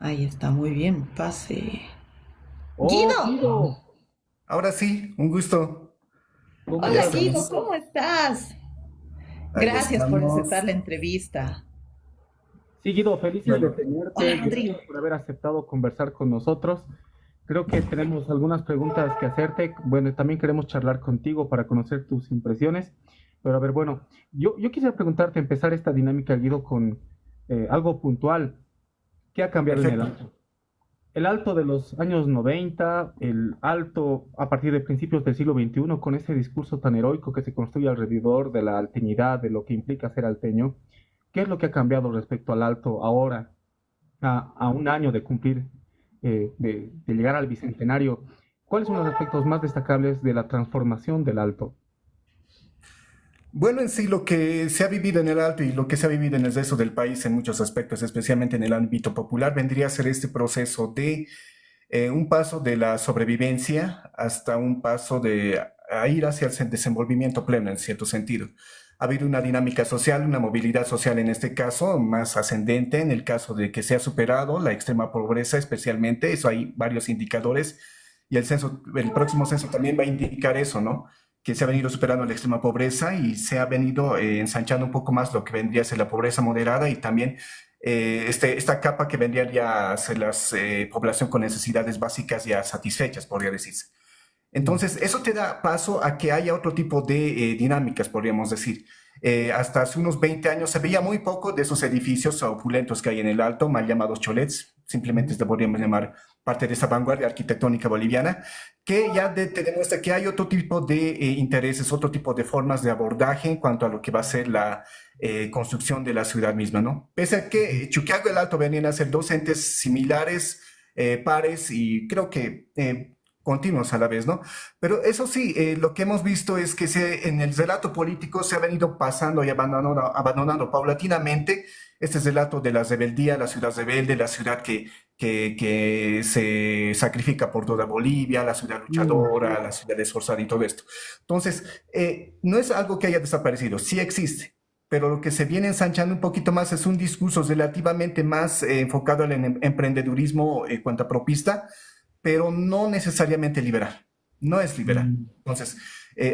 Ahí está, muy bien. Pase. Oh, Guido, Guido, Ahora sí, un gusto. ¿cómo Ya hola estás? Guido, estamos. ¿cómo estás? Ahí Gracias por aceptar estamos. la entrevista. Sí, Guido, felices de Bueno, Hola tenerte. Rodrigo. Gracias por haber aceptado conversar con nosotros. Creo que tenemos algunas preguntas que hacerte. Bueno, también queremos charlar contigo para conocer tus impresiones. Pero a ver, bueno, yo quisiera preguntarte, empezar esta dinámica, Guido, con algo puntual. ¿Qué ha cambiado en el perfecto. Alto? El Alto de los años 90, el Alto a partir de principios del siglo XXI, con ese discurso tan heroico que se construye alrededor de la alteñidad, de lo que implica ser alteño. ¿Qué es lo que ha cambiado respecto al Alto ahora, a un año de cumplir, de llegar al bicentenario? ¿Cuáles son los aspectos más destacables de la transformación del Alto? Bueno, en sí, lo que se ha vivido en el Alto y lo que se ha vivido en el resto del país en muchos aspectos, especialmente en el ámbito popular, vendría a ser este proceso de un paso de la sobrevivencia hasta un paso de a ir hacia el desenvolvimiento pleno, en cierto sentido. Ha habido una dinámica social, una movilidad social en este caso, más ascendente, en el caso de que se ha superado la extrema pobreza, especialmente, eso hay varios indicadores, y el censo, el próximo censo también va a indicar eso, ¿no? Que se ha venido superando la extrema pobreza y se ha venido ensanchando un poco más lo que vendría a ser la pobreza moderada y también esta capa que vendría ya a ser la población con necesidades básicas ya satisfechas, podría decirse. Mm. Entonces, eso te da paso a que haya otro tipo de dinámicas, podríamos decir. Hasta hace unos 20 años se veía muy poco de esos edificios opulentos que hay en el Alto, mal llamados cholets, simplemente Ujú. se podríamos llamar parte de esa vanguardia arquitectónica boliviana, que ya te demuestra que hay otro tipo de intereses, otro tipo de formas de abordaje en cuanto a lo que va a ser la construcción de la ciudad misma, ¿no? Pese a que Chuquiago y el Alto venían a ser dos entes similares, pares y creo que continuos a la vez, ¿no? Pero eso sí, lo que hemos visto es que en el relato político se ha venido pasando y abandonando paulatinamente este relato de la rebeldía, la ciudad rebelde, la ciudad que se sacrifica por toda Bolivia, la ciudad Mm. luchadora, la ciudad esforzada y todo esto. Entonces, no es algo que haya desaparecido, sí existe, pero lo que se viene ensanchando un poquito más es un discurso relativamente más enfocado al emprendedurismo cuantapropista, pero no necesariamente liberal, no es liberal. Mm. Entonces,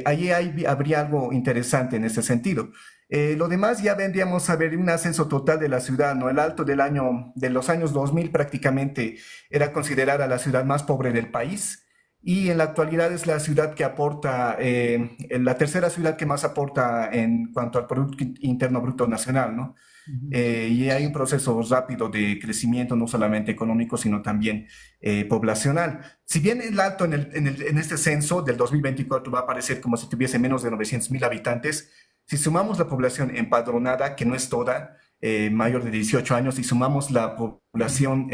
habría algo interesante en ese sentido. Lo demás ya vendríamos a ver un ascenso total de la ciudad, ¿no? El Alto de los años 2000 prácticamente era considerada la ciudad más pobre del país y en la actualidad es la ciudad que aporta, la tercera ciudad que más aporta en cuanto al Producto Interno Bruto Nacional, ¿no? Ujú. Y hay un proceso rápido de crecimiento, no solamente económico, sino también poblacional. Si bien el alto en este censo del 2024 va a aparecer como si tuviese menos de 900.000 habitantes, si sumamos la población empadronada, que no es toda, mayor de 18 años, y sumamos la población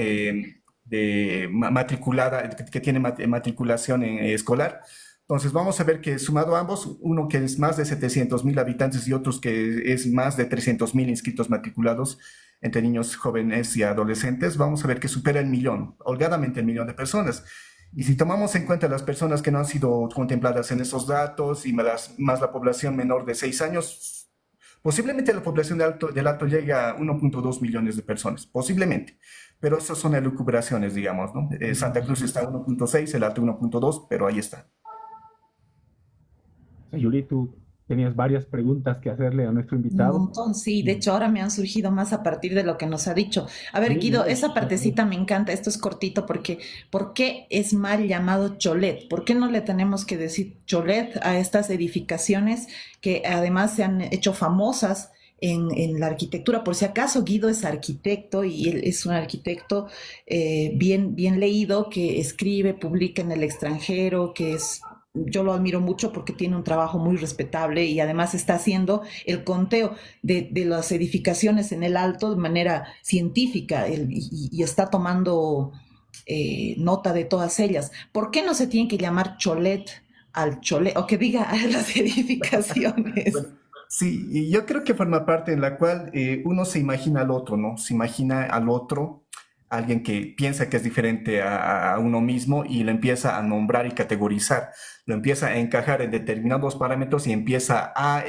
matriculada, que tiene matriculación escolar, entonces vamos a ver que sumado a ambos, uno que es más de 700.000 habitantes y otros que es más de 300.000 inscritos matriculados entre niños, jóvenes y adolescentes, vamos a ver que supera el millón, holgadamente el millón de personas. Y si tomamos en cuenta las personas que no han sido contempladas en esos datos y más la población menor de 6 años, posiblemente la población del alto llegue a 1.2 millones de personas, posiblemente. Pero esas son elucubraciones, digamos, ¿no? Santa Cruz está a 1.6, el alto 1.2, pero ahí está. Yuri, tú tenías varias preguntas que hacerle a nuestro Un invitado. montón, sí. De Mm. hecho, ahora me han surgido más a partir de lo que nos ha dicho. A ver, Sí, Guido, no, esa partecita me encanta. Esto es cortito porque ¿por qué es mal llamado cholet? ¿Por qué no le tenemos que decir cholet a estas edificaciones que además se han hecho famosas en la arquitectura? Por si acaso Guido es arquitecto y él es un arquitecto bien leído que escribe, publica en el extranjero, que es yo lo admiro mucho porque tiene un trabajo muy respetable y además está haciendo el conteo de las edificaciones en el alto de manera científica y está tomando nota de todas ellas. ¿Por qué no se tiene que llamar cholet al cholet o que diga a las edificaciones? Bueno, sí, y yo creo que forma parte en la cual uno se imagina al otro, ¿no? Se imagina al otro, alguien que piensa que es diferente a uno mismo y lo empieza a nombrar y categorizar, lo empieza a encajar en determinados parámetros y empieza a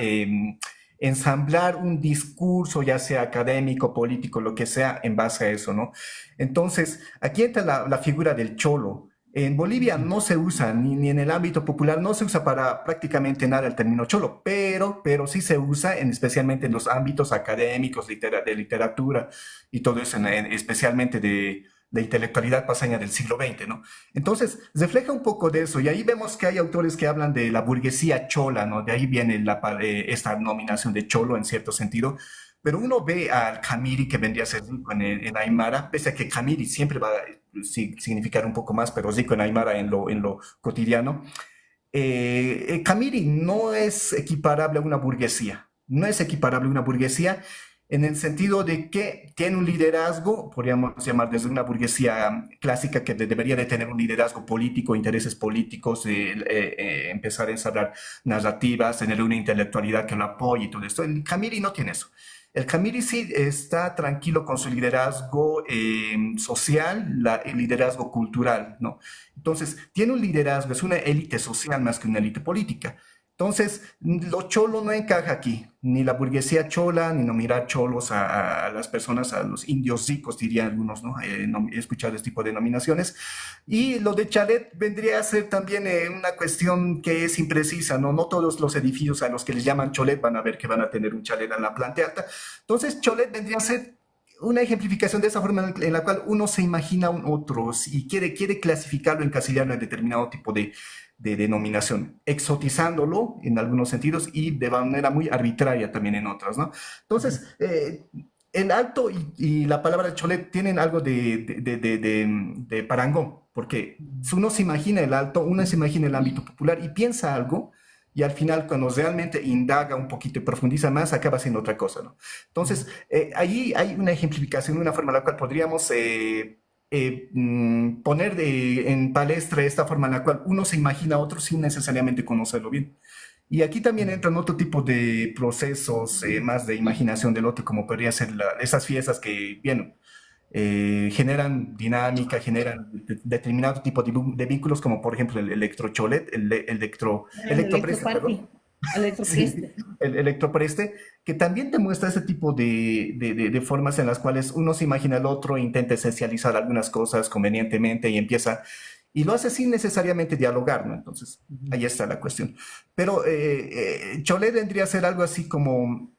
ensamblar un discurso, ya sea académico, político, lo que sea, en base a eso, ¿no? Entonces, aquí entra la figura del cholo. En Bolivia no se usa, ni en el ámbito popular, no se usa para prácticamente nada el término cholo, pero sí se usa especialmente en los ámbitos académicos, de literatura y todo eso, especialmente de intelectualidad paseña del siglo XX, ¿no? Entonces, refleja un poco de eso, y ahí vemos que hay autores que hablan de la burguesía chola, ¿no? De ahí viene esta nominación de cholo en cierto sentido, pero uno ve al Camiri, que vendría a ser rico en Aymara, pese a que Camiri siempre va a significar un poco más, pero rico en Aymara en lo cotidiano. Camiri no es equiparable a una burguesía, no es equiparable a una burguesía en el sentido de que tiene un liderazgo, podríamos llamar desde una burguesía clásica que debería de tener un liderazgo político, intereses políticos, empezar a ensamblar narrativas, tener una intelectualidad que lo apoye y todo esto. El Camiri no tiene eso. El Camiri sí está tranquilo con su liderazgo social, el liderazgo cultural, ¿no? Entonces, tiene un liderazgo, es una élite social más que una élite política. Entonces, lo cholo no encaja aquí, ni la burguesía chola, ni nominar cholos a las personas, a los indios ricos, dirían algunos, ¿no? He escuchado este tipo de denominaciones. Y lo de chalet vendría a ser también una cuestión que es imprecisa, ¿no? No todos los edificios a los que les llaman cholet van a ver que van a tener un chalet en la planta alta. Entonces, cholet vendría a ser una ejemplificación de esa forma en la cual uno se imagina un otro y quiere clasificarlo, encasillarlo en determinado tipo de denominación, exotizándolo en algunos sentidos y de manera muy arbitraria también en otras, ¿no? Entonces, el alto y la palabra cholet tienen algo de parangón, porque si uno se imagina el alto, uno se imagina el ámbito popular y piensa algo, y al final cuando realmente indaga un poquito y profundiza más, acaba siendo otra cosa, ¿no? Entonces, ahí hay una ejemplificación, una forma en la cual podríamos poner en palestra esta forma en la cual uno se imagina a otro sin necesariamente conocerlo bien. Y aquí también entran otro tipo de procesos más de imaginación del otro, como podría ser esas fiestas que, bien, generan dinámica, generan determinado tipo de vínculos, como por ejemplo el electrocholet, El electropreste, electroparty, perdón. Sí, electrofieste. el electropreste, que también te muestra ese tipo de formas en las cuales uno se imagina al otro, intenta esencializar algunas cosas convenientemente y empieza, y lo hace sin necesariamente dialogar, ¿no? Entonces, ahí está la cuestión. Pero Cholet vendría a ser algo así como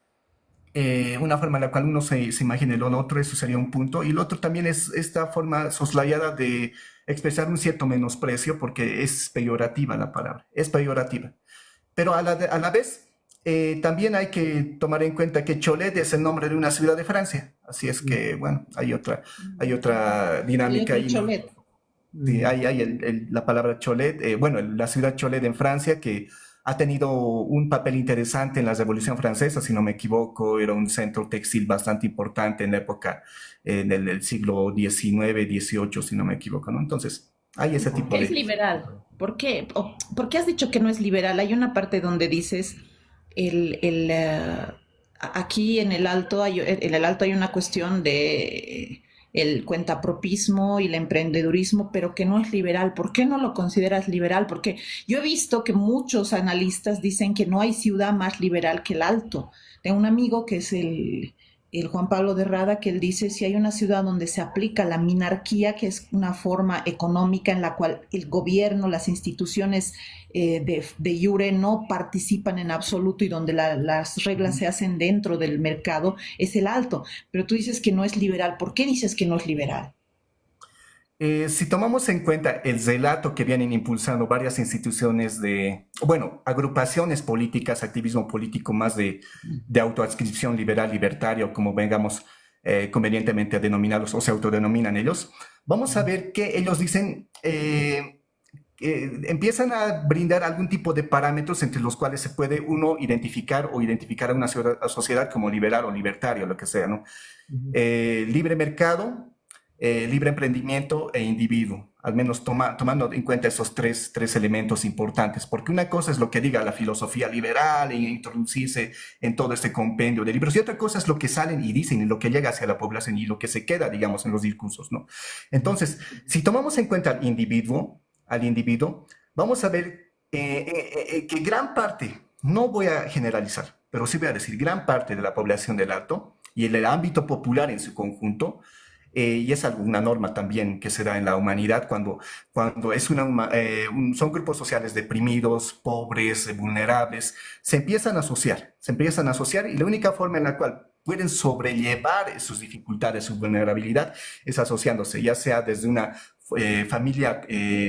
una forma en la cual uno se imagina el otro, eso sería un punto. Y el otro también es esta forma soslayada de expresar un cierto menosprecio, porque es peyorativa la palabra, es peyorativa. Pero a la vez, también hay que tomar en cuenta que Cholet es el nombre de una ciudad de Francia. Así es que, bueno, hay otra El dinámica otro ahí, ¿no? cholet. Sí, hay la palabra Cholet, bueno, la ciudad Cholet en Francia, que ha tenido un papel interesante en la Revolución Francesa, si no me equivoco, era un centro textil bastante importante en la época, en el siglo XIX, XVIII, si no me equivoco, ¿no? Entonces, hay ese tipo Es de... liberal. ¿Por qué? ¿Por qué has dicho que no es liberal? Hay una parte donde dices aquí en el alto hay una cuestión de el cuentapropismo y el emprendedurismo, pero que no es liberal. ¿Por qué no lo consideras liberal? Porque yo he visto que muchos analistas dicen que no hay ciudad más liberal que el alto. Tengo un amigo que es el Juan Pablo de Rada, que él dice, si hay una ciudad donde se aplica la minarquía, que es una forma económica en la cual el gobierno, las instituciones de jure no participan en absoluto y donde las reglas se hacen dentro del mercado, es el alto. Pero tú dices que no es liberal. ¿Por qué dices que no es liberal? Si tomamos en cuenta el relato que vienen impulsando varias instituciones bueno, agrupaciones políticas, activismo político más de autoadscripción liberal, libertario, como vengamos convenientemente a denominarlos o se autodenominan ellos, vamos a ver que ellos dicen, empiezan a brindar algún tipo de parámetros entre los cuales se puede uno identificar o identificar a una sociedad como liberal o libertario, lo que sea, ¿no? Libre mercado, libre emprendimiento e individuo, al menos tomando en cuenta esos tres elementos importantes, porque una cosa es lo que diga la filosofía liberal e introducirse en todo este compendio de libros, y otra cosa es lo que salen y dicen y lo que llega hacia la población y lo que se queda, digamos, en los discursos, ¿no? Entonces, si tomamos en cuenta al individuo, vamos a ver que gran parte, no voy a generalizar, pero sí voy a decir gran parte de la población del Alto y el ámbito popular en su conjunto, y es una norma también que se da en la humanidad cuando es son grupos sociales deprimidos, pobres, vulnerables, se empiezan a asociar y la única forma en la cual pueden sobrellevar sus dificultades, su vulnerabilidad, es asociándose, ya sea desde una familia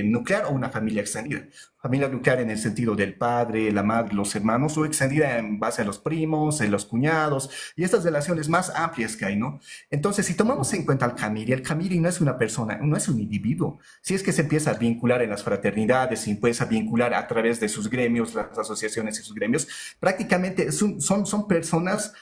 nuclear o una familia extendida. Familia nuclear en el sentido del padre, la madre, los hermanos, o extendida en base a los primos, en los cuñados, y estas relaciones más amplias que hay, ¿no? Entonces, si tomamos en cuenta al el Camiri no es una persona, no es un individuo. Si es que se empieza a vincular en las fraternidades, se empieza a vincular a través de sus gremios, las asociaciones y sus gremios, prácticamente son personas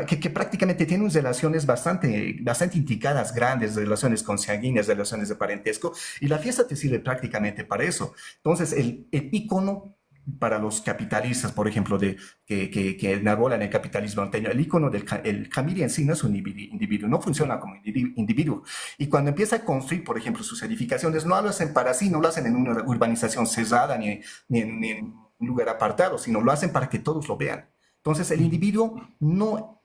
que prácticamente tienen relaciones bastante intricadas, grandes, relaciones consanguíneas, relaciones de parentesco, y la fiesta te sirve prácticamente para eso. Entonces, el ícono para los capitalistas, por ejemplo, que enarbolan el capitalismo anteño, el ícono el Camiri en sí no es un individuo, no funciona como individuo. Y cuando empieza a construir, por ejemplo, sus edificaciones, no lo hacen para sí, no lo hacen en una urbanización cerrada ni en un lugar apartado, sino lo hacen para que todos lo vean. Entonces, el individuo no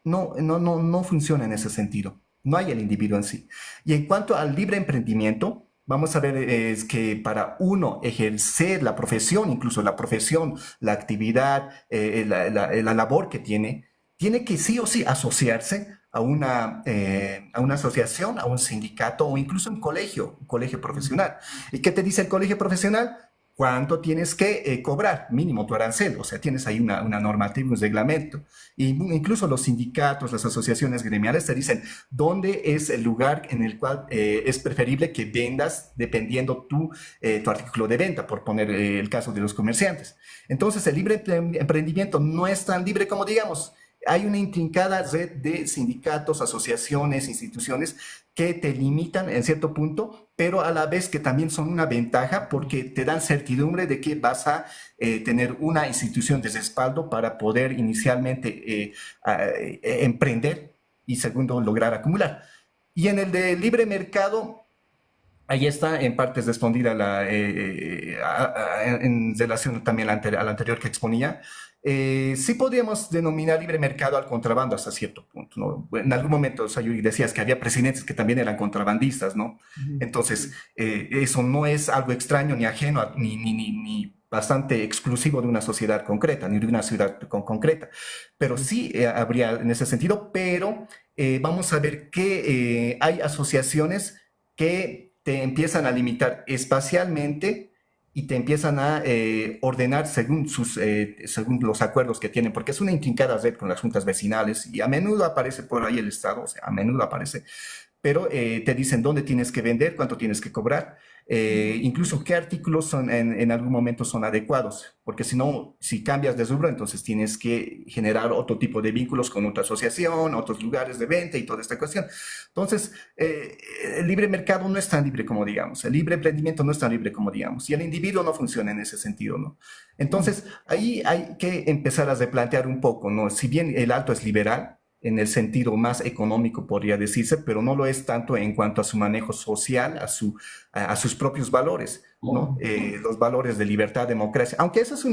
funciona en ese sentido. No hay el individuo en sí. Y en cuanto al libre emprendimiento, vamos a ver es que para uno ejercer la profesión, incluso la profesión, la actividad, la labor que tiene que sí o sí asociarse a una asociación, a un sindicato o incluso un colegio profesional. ¿Y qué te dice el colegio profesional? ¿Cuánto tienes que cobrar? Mínimo tu arancel, o sea, tienes ahí una normativa, un reglamento. Y incluso los sindicatos, las asociaciones gremiales te dicen dónde es el lugar en el cual es preferible que vendas dependiendo tu artículo de venta, por poner el caso de los comerciantes. Entonces, el libre emprendimiento no es tan libre como digamos. Hay una intrincada red de sindicatos, asociaciones, instituciones que te limitan en cierto punto, pero a la vez que también son una ventaja porque te dan certidumbre de que vas a tener una institución de respaldo para poder inicialmente emprender y segundo, lograr acumular. Y en el de libre mercado, ahí está en partes respondida en relación también a la anterior que exponía. Sí podríamos denominar libre mercado al contrabando hasta cierto punto, ¿no? En algún momento, Sayuri, decías que había presidentes que también eran contrabandistas, ¿no? Ujú. Entonces, eso no es algo extraño ni ajeno ni bastante exclusivo de una sociedad concreta, ni de una ciudad concreta. Pero sí habría en ese sentido, pero vamos a ver que hay asociaciones que te empiezan a limitar espacialmente y te empiezan a ordenar según los acuerdos que tienen, porque es una intrincada red con las juntas vecinales y a menudo aparece por ahí el Estado, o sea, a menudo aparece, pero te dicen dónde tienes que vender, cuánto tienes que cobrar, incluso qué artículos en algún momento son adecuados, porque si no, si cambias de rubro, entonces tienes que generar otro tipo de vínculos con otra asociación, otros lugares de venta y toda esta cuestión. Entonces, el libre mercado no es tan libre como digamos, el libre emprendimiento no es tan libre como digamos, y el individuo no funciona en ese sentido, ¿no? Entonces, ahí hay que empezar a replantear un poco, ¿no? Si bien el Alto es liberal, en el sentido más económico, podría decirse, pero no lo es tanto en cuanto a su manejo social, a sus propios valores, ¿no? Los valores de libertad, democracia, aunque eso es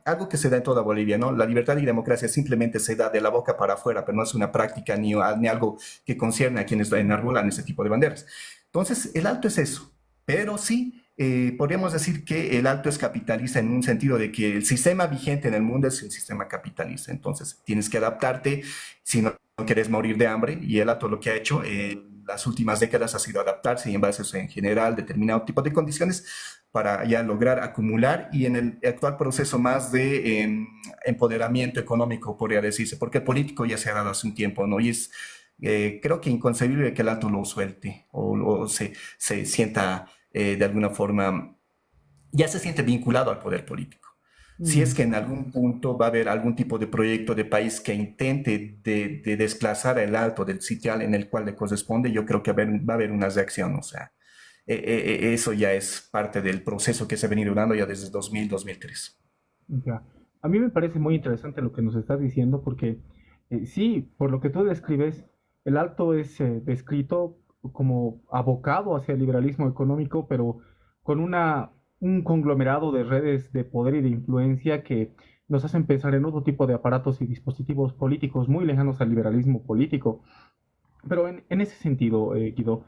algo que se da en toda Bolivia, ¿no? La libertad y democracia simplemente se da de la boca para afuera, pero no es una práctica ni algo que concierne a quienes enarbolan ese tipo de banderas. Entonces, el Alto es eso, pero sí podríamos decir que el Alto es capitalista en un sentido de que el sistema vigente en el mundo es el sistema capitalista. Entonces, tienes que adaptarte si no quieres morir de hambre. Y el Alto lo que ha hecho en las últimas décadas ha sido adaptarse y en base a eso, en general, determinado tipo de condiciones para ya lograr acumular y en el actual proceso más de empoderamiento económico, podría decirse, porque el político ya se ha dado hace un tiempo, ¿no? Y es creo que inconcebible que el Alto lo suelte o se sienta de alguna forma, ya se siente vinculado al poder político. Si es Mm. que en algún punto va a haber algún tipo de proyecto de país que intente de desplazar el Alto del sitial en el cual le corresponde, yo creo que va a haber una reacción, o sea, eso ya es parte del proceso que se ha venido dando ya desde 2000-2003. Ya. A mí me parece muy interesante lo que nos estás diciendo porque sí, por lo que tú describes, el Alto es descrito como abocado hacia el liberalismo económico, pero con un conglomerado de redes de poder y de influencia que nos hacen pensar en otro tipo de aparatos y dispositivos políticos muy lejanos al liberalismo político. Pero en ese sentido, Guido,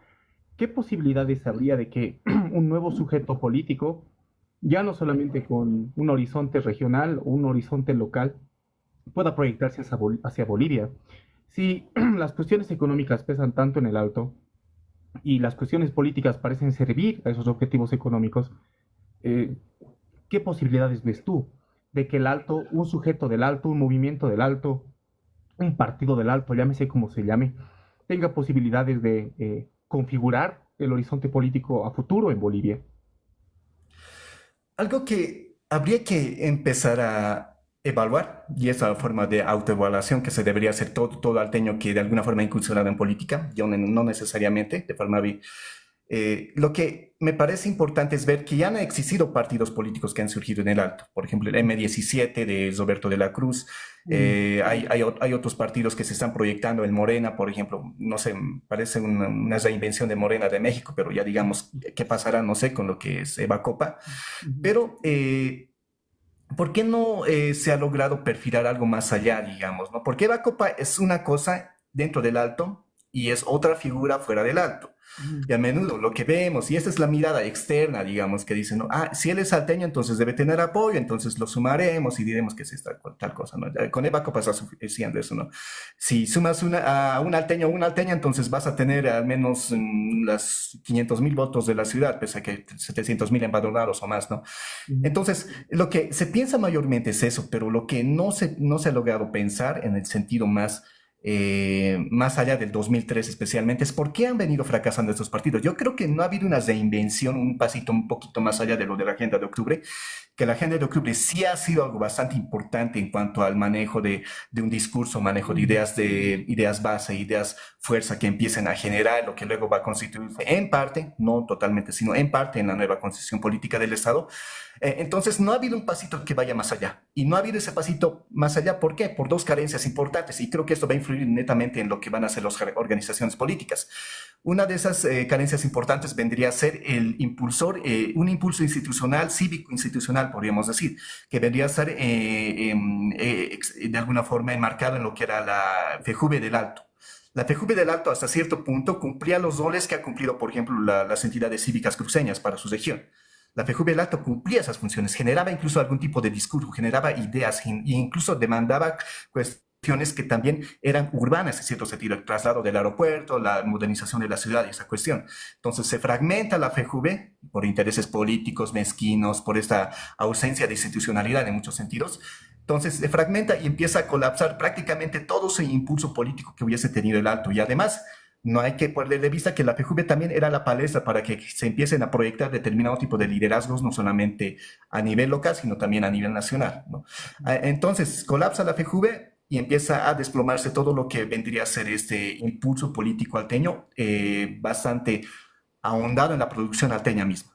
¿qué posibilidades habría de que un nuevo sujeto político, ya no solamente con un horizonte regional o un horizonte local, pueda proyectarse hacia Bolivia? Si las cuestiones económicas pesan tanto en el Alto y las cuestiones políticas parecen servir a esos objetivos económicos, eh, ¿qué posibilidades ves tú de que el Alto, un sujeto del Alto, un movimiento del Alto, un partido del Alto, llámese como se llame, tenga posibilidades de configurar el horizonte político a futuro en Bolivia? Algo que habría que empezar a evaluar, y es la forma de autoevaluación que se debería hacer todo alteño que de alguna forma ha incursionado en política, yo no necesariamente de forma lo que me parece importante es ver que ya han existido partidos políticos que han surgido en el Alto. Por ejemplo, el M17 de Roberto de la Cruz. Hay otros partidos que se están proyectando. El Morena, por ejemplo, no sé, parece una reinvención de Morena de México, pero ya digamos, ¿qué pasará? No sé, con lo que es Eva Copa. Pero, ¿por qué no se ha logrado perfilar algo más allá, digamos, ¿no? Porque Eva Copa es una cosa dentro del Alto y es otra figura fuera del Alto. Y a menudo lo que vemos, y esta es la mirada externa, digamos, que dicen, ¿no? Ah, si él es salteño, entonces debe tener apoyo, entonces lo sumaremos y diremos que es esta tal cosa, ¿no? Con Eva Copa está suficiente eso, ¿no? Si sumas a un alteño o una alteña, entonces vas a tener al menos las 500.000 votos de la ciudad, pese a que 700.000 empadronados o más, ¿no? Entonces, lo que se piensa mayormente es eso, pero lo que no se ha logrado pensar en el sentido más allá del 2003 especialmente, es por qué han venido fracasando estos partidos. Yo creo que no ha habido una reinvención, un pasito un poquito más allá de lo de la Agenda de Octubre, que la Agenda de Octubre sí ha sido algo bastante importante en cuanto al manejo de un discurso, manejo de ideas base, ideas fuerza que empiecen a generar lo que luego va a constituirse en parte, no totalmente, sino en parte en la nueva constitución política del Estado. Entonces, no ha habido un pasito que vaya más allá. Y no ha habido ese pasito más allá. ¿Por qué? Por dos carencias importantes. Y creo que esto va a influir netamente en lo que van a hacer las organizaciones políticas. Una de esas carencias importantes vendría a ser un impulso institucional, cívico-institucional, podríamos decir, que vendría a ser de alguna forma enmarcado en lo que era la FEJUVE del Alto. La FEJUVE del Alto hasta cierto punto cumplía los roles que ha cumplido, por ejemplo, las entidades cívicas cruceñas para su región. La FEJUVE del Alto cumplía esas funciones, generaba incluso algún tipo de discurso, generaba ideas e incluso demandaba cuestiones que también eran urbanas en cierto sentido, el traslado del aeropuerto, la modernización de la ciudad y esa cuestión. Entonces se fragmenta la FEJUVE por intereses políticos mezquinos, por esta ausencia de institucionalidad en muchos sentidos. Entonces se fragmenta y empieza a colapsar prácticamente todo ese impulso político que hubiese tenido el Alto. Y además, no hay que perder de vista que la FEJUVE también era la palestra para que se empiecen a proyectar determinado tipo de liderazgos, no solamente a nivel local, sino también a nivel nacional, ¿no? Entonces, colapsa la FEJUVE y empieza a desplomarse todo lo que vendría a ser este impulso político alteño, bastante ahondado en la producción alteña misma.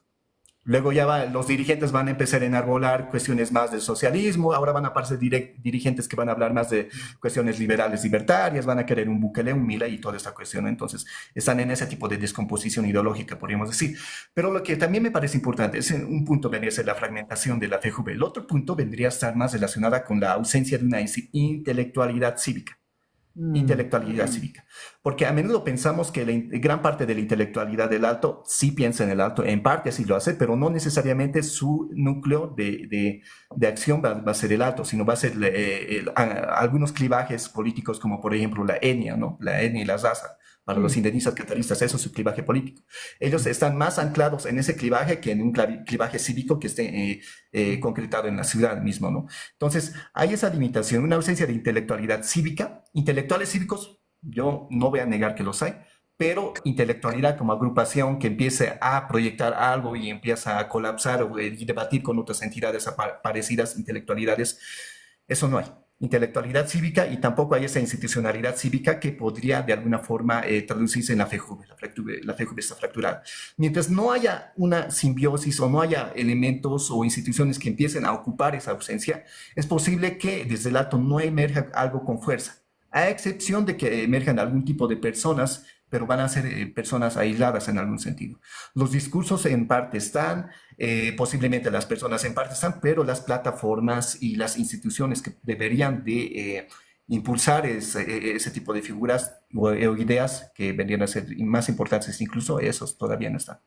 Luego los dirigentes van a empezar a enarbolar cuestiones más del socialismo, ahora van a aparecer dirigentes que van a hablar más de cuestiones liberales, libertarias, van a querer un Bukele, un Milei y toda esta cuestión. Entonces, están en ese tipo de descomposición ideológica, podríamos decir. Pero lo que también me parece importante es un punto vendría a ser la fragmentación de la FEJUVE. El otro punto vendría a estar más relacionada con la ausencia de una intelectualidad cívica. Intelectualidad cívica. Porque a menudo pensamos que gran parte de la intelectualidad del Alto sí piensa en el Alto, en parte sí lo hace, pero no necesariamente su núcleo de acción va a ser el Alto, sino va a ser algunos clivajes políticos como por ejemplo la etnia, ¿no? La etnia y la raza. Para los indenistas catalanistas, eso es su clivaje político. Ellos están más anclados en ese clivaje que en un clivaje cívico que esté concretado en la ciudad mismo, ¿no? Entonces, hay esa limitación, una ausencia de intelectualidad cívica. Intelectuales cívicos, yo no voy a negar que los hay, pero intelectualidad como agrupación que empiece a proyectar algo y empieza a colapsar y debatir con otras entidades parecidas, intelectualidades, eso no hay. Intelectualidad cívica y tampoco hay esa institucionalidad cívica que podría de alguna forma traducirse en la FEJUVE. La FEJUVE está fracturada. Mientras no haya una simbiosis o no haya elementos o instituciones que empiecen a ocupar esa ausencia, es posible que desde el Alto no emerja algo con fuerza, a excepción de que emerjan algún tipo de personas pero van a ser personas aisladas en algún sentido. Los discursos en parte están, posiblemente las personas en parte están, pero las plataformas y las instituciones que deberían de impulsar ese tipo de figuras o ideas que vendrían a ser más importantes, incluso esos todavía no están.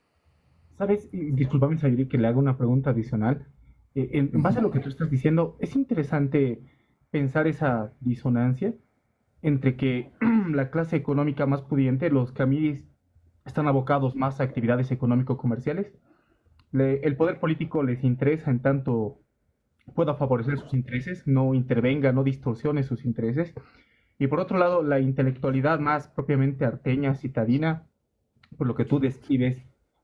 ¿Sabes? Y discúlpame, Sayuri, que le haga una pregunta adicional. En base a lo que tú estás diciendo, es interesante pensar esa disonancia entre que la clase económica más pudiente, los camiris, están abocados más a actividades económico-comerciales. El poder político les interesa en tanto pueda favorecer sus intereses, no intervenga, no distorsione sus intereses. Y por otro lado, la intelectualidad más propiamente arteña, citadina, por lo que tú describes,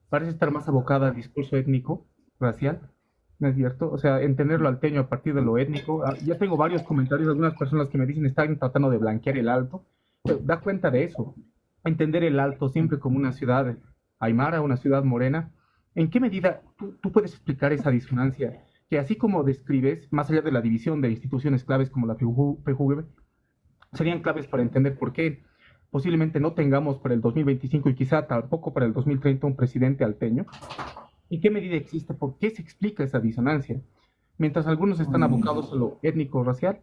parece estar más abocada al discurso étnico, racial, ¿no es cierto? O sea, entender lo alteño a partir de lo étnico. Ya tengo varios comentarios de algunas personas que me dicen están tratando de blanquear el Alto. Pero da cuenta de eso. Entender el Alto siempre como una ciudad aymara, una ciudad morena. ¿En qué medida tú puedes explicar esa disonancia? Que así como describes, más allá de la división de instituciones claves como la PJUV, serían claves para entender por qué posiblemente no tengamos para el 2025 y quizá tampoco para el 2030 un presidente alteño. ¿En qué medida existe? ¿Por qué se explica esa disonancia? Mientras algunos están abocados a lo étnico-racial,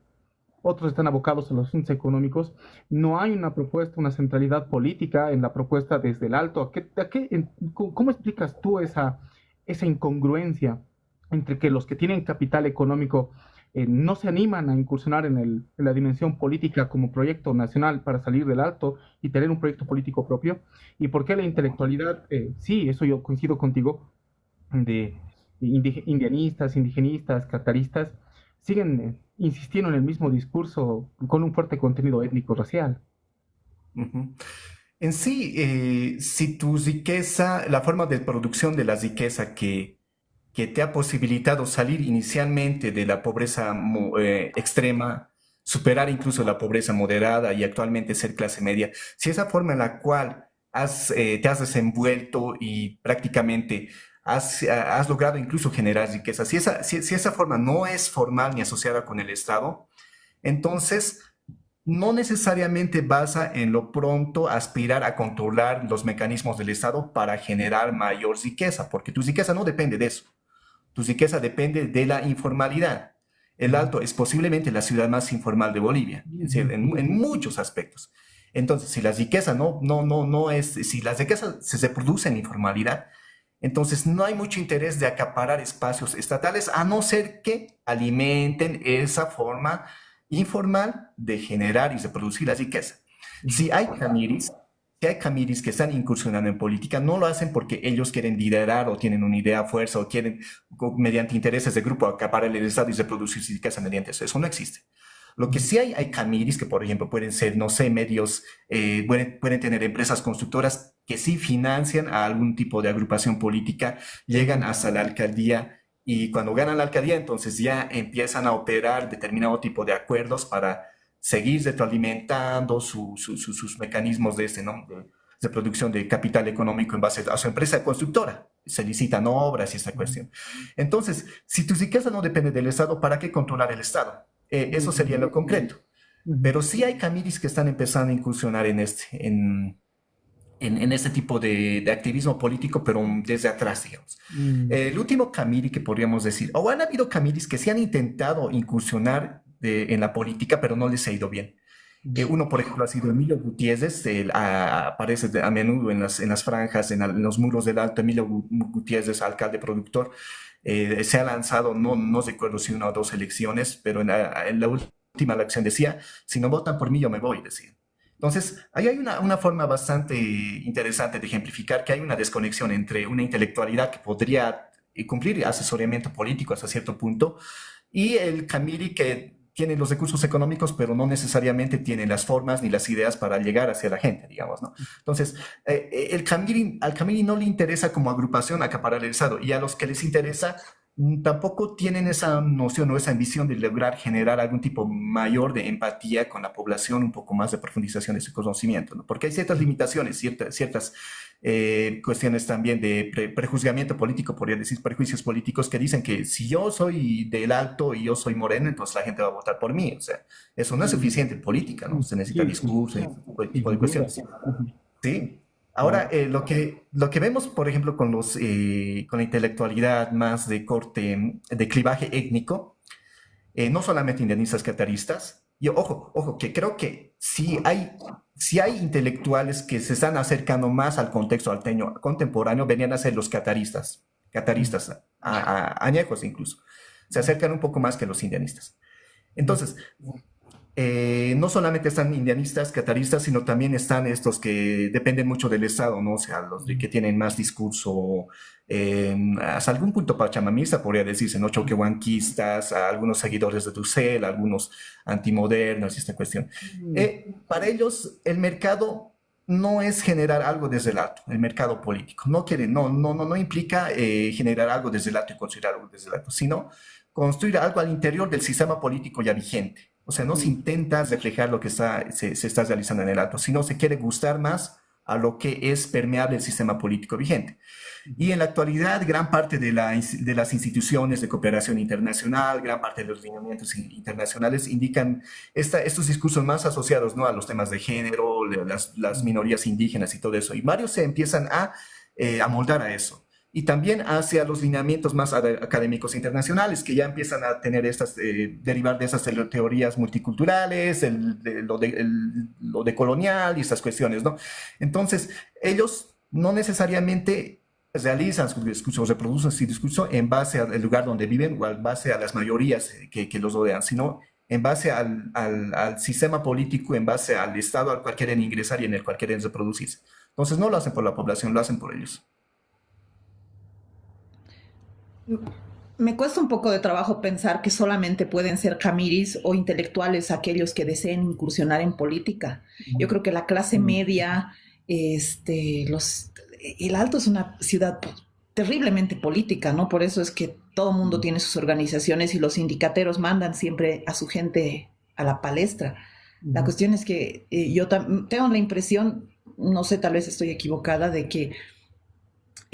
otros están abocados a los asuntos económicos, no hay una propuesta, una centralidad política en la propuesta desde el alto. ¿Cómo explicas tú esa incongruencia entre que los que tienen capital económico no se animan a incursionar en la dimensión política como proyecto nacional para salir del alto y tener un proyecto político propio? ¿Y por qué la intelectualidad, sí, eso yo coincido contigo, de indianistas, indigenistas, cataristas, siguen insistiendo en el mismo discurso con un fuerte contenido étnico-racial? Ujú. En sí, si tu riqueza, la forma de producción de la riqueza que te ha posibilitado salir inicialmente de la pobreza extrema, superar incluso la pobreza moderada y actualmente ser clase media, si esa forma en la cual te has desenvuelto y prácticamente has logrado incluso generar riqueza, si esa forma no es formal ni asociada con el Estado, entonces no necesariamente vas a en lo pronto aspirar a controlar los mecanismos del Estado para generar mayor riqueza, porque tu riqueza no depende de eso. Tu riqueza depende de la informalidad. El Alto es posiblemente la ciudad más informal de Bolivia, en muchos aspectos. Entonces, si la riqueza no es, si la riqueza se produce en informalidad, entonces no hay mucho interés de acaparar espacios estatales, a no ser que alimenten esa forma informal de generar y de producir la riqueza. Si hay camiris, si hay camiris que están incursionando en política, no lo hacen porque ellos quieren liderar o tienen una idea fuerza o quieren, mediante intereses de grupo, acaparar el Estado y reproducir riqueza mediante eso. Eso no existe. Lo que sí hay camiris que, por ejemplo, pueden ser, no sé, medios, pueden tener empresas constructoras que sí financian a algún tipo de agrupación política, llegan hasta la alcaldía y cuando ganan la alcaldía, entonces ya empiezan a operar determinado tipo de acuerdos para seguir retroalimentando sus mecanismos ¿no? de producción de capital económico en base a su empresa constructora. Se licitan obras y esta cuestión. Entonces, si tu riqueza no depende del Estado, ¿para qué controlar el Estado? Eso sería lo concreto. Pero sí hay camiris que están empezando a incursionar en este tipo de activismo político, pero desde atrás, digamos. El último camiri que podríamos decir, o han habido camiris que sí han intentado incursionar en la política, pero no les ha ido bien. Uno, por ejemplo, ha sido Emilio Gutiérrez, aparece a menudo en las franjas, en los muros del Alto. Emilio Gutiérrez, alcalde productor, se ha lanzado, no recuerdo si una o dos elecciones, pero en la última elección decía, si no votan por mí, yo me voy, decía. Entonces, ahí hay una forma bastante interesante de ejemplificar que hay una desconexión entre una intelectualidad que podría cumplir asesoramiento político hasta cierto punto y el camiri que tiene los recursos económicos, pero no necesariamente tiene las formas ni las ideas para llegar hacia la gente, digamos, ¿no? Entonces, al camiri no le interesa como agrupación acaparar el Estado, y a los que les interesa tampoco tienen esa noción o esa ambición de lograr generar algún tipo mayor de empatía con la población, un poco más de profundización de su conocimiento, ¿no? Porque hay ciertas limitaciones, ciertas cuestiones también de prejuzgamiento político, podría decir, prejuicios políticos que dicen que si yo soy del Alto y yo soy moreno, entonces la gente va a votar por mí. O sea, eso no es suficiente en política, ¿no? Se necesita discurso y tipo de cuestiones. Sí. Ahora, ¿no? lo que vemos, por ejemplo, con la intelectualidad más de corte, de clivaje étnico, no solamente indianistas cataristas, y ojo, que creo que si hay intelectuales que se están acercando más al contexto alteño contemporáneo, venían a ser los cataristas añejos incluso, se acercan un poco más que los indianistas. Entonces, no solamente están indianistas, cataristas, sino también están estos que dependen mucho del Estado, ¿no? O sea, los que tienen más discurso, hasta algún punto pachamamista, podría decirse, ¿no? Choquehuanquistas, a algunos seguidores de Dussel, algunos antimodernos y esta cuestión. Para ellos, el mercado no es generar algo desde el alto, el mercado político. No implica generar algo desde el alto y construir algo desde el alto, sino construir algo al interior del sistema político ya vigente. O sea, no se intenta reflejar lo que se está realizando en el alto, sino se quiere gustar más a lo que es permeable el sistema político vigente. Y en la actualidad, gran parte de las instituciones de cooperación internacional, gran parte de los lineamientos internacionales indican estos discursos más asociados, ¿no? A los temas de género, las minorías indígenas y todo eso. Y varios se empiezan a moldar a eso y también hacia los lineamientos más académicos internacionales, que ya empiezan a tener derivar de esas teorías multiculturales, lo de colonial y estas cuestiones, ¿no? Entonces, ellos no necesariamente realizan su discurso, reproducen su discurso en base al lugar donde viven o en base a las mayorías que los rodean, sino en base al sistema político, en base al estado al cual quieren ingresar y en el cual quieren reproducirse. Entonces, no lo hacen por la población, lo hacen por ellos. Me cuesta un poco de trabajo pensar que solamente pueden ser camiris o intelectuales aquellos que deseen incursionar en política. Yo creo que la clase media, el Alto es una ciudad terriblemente política, ¿no? Por eso es que todo el mundo tiene sus organizaciones y los sindicateros mandan siempre a su gente a la palestra. La cuestión es que tengo la impresión, no sé, tal vez estoy equivocada, de que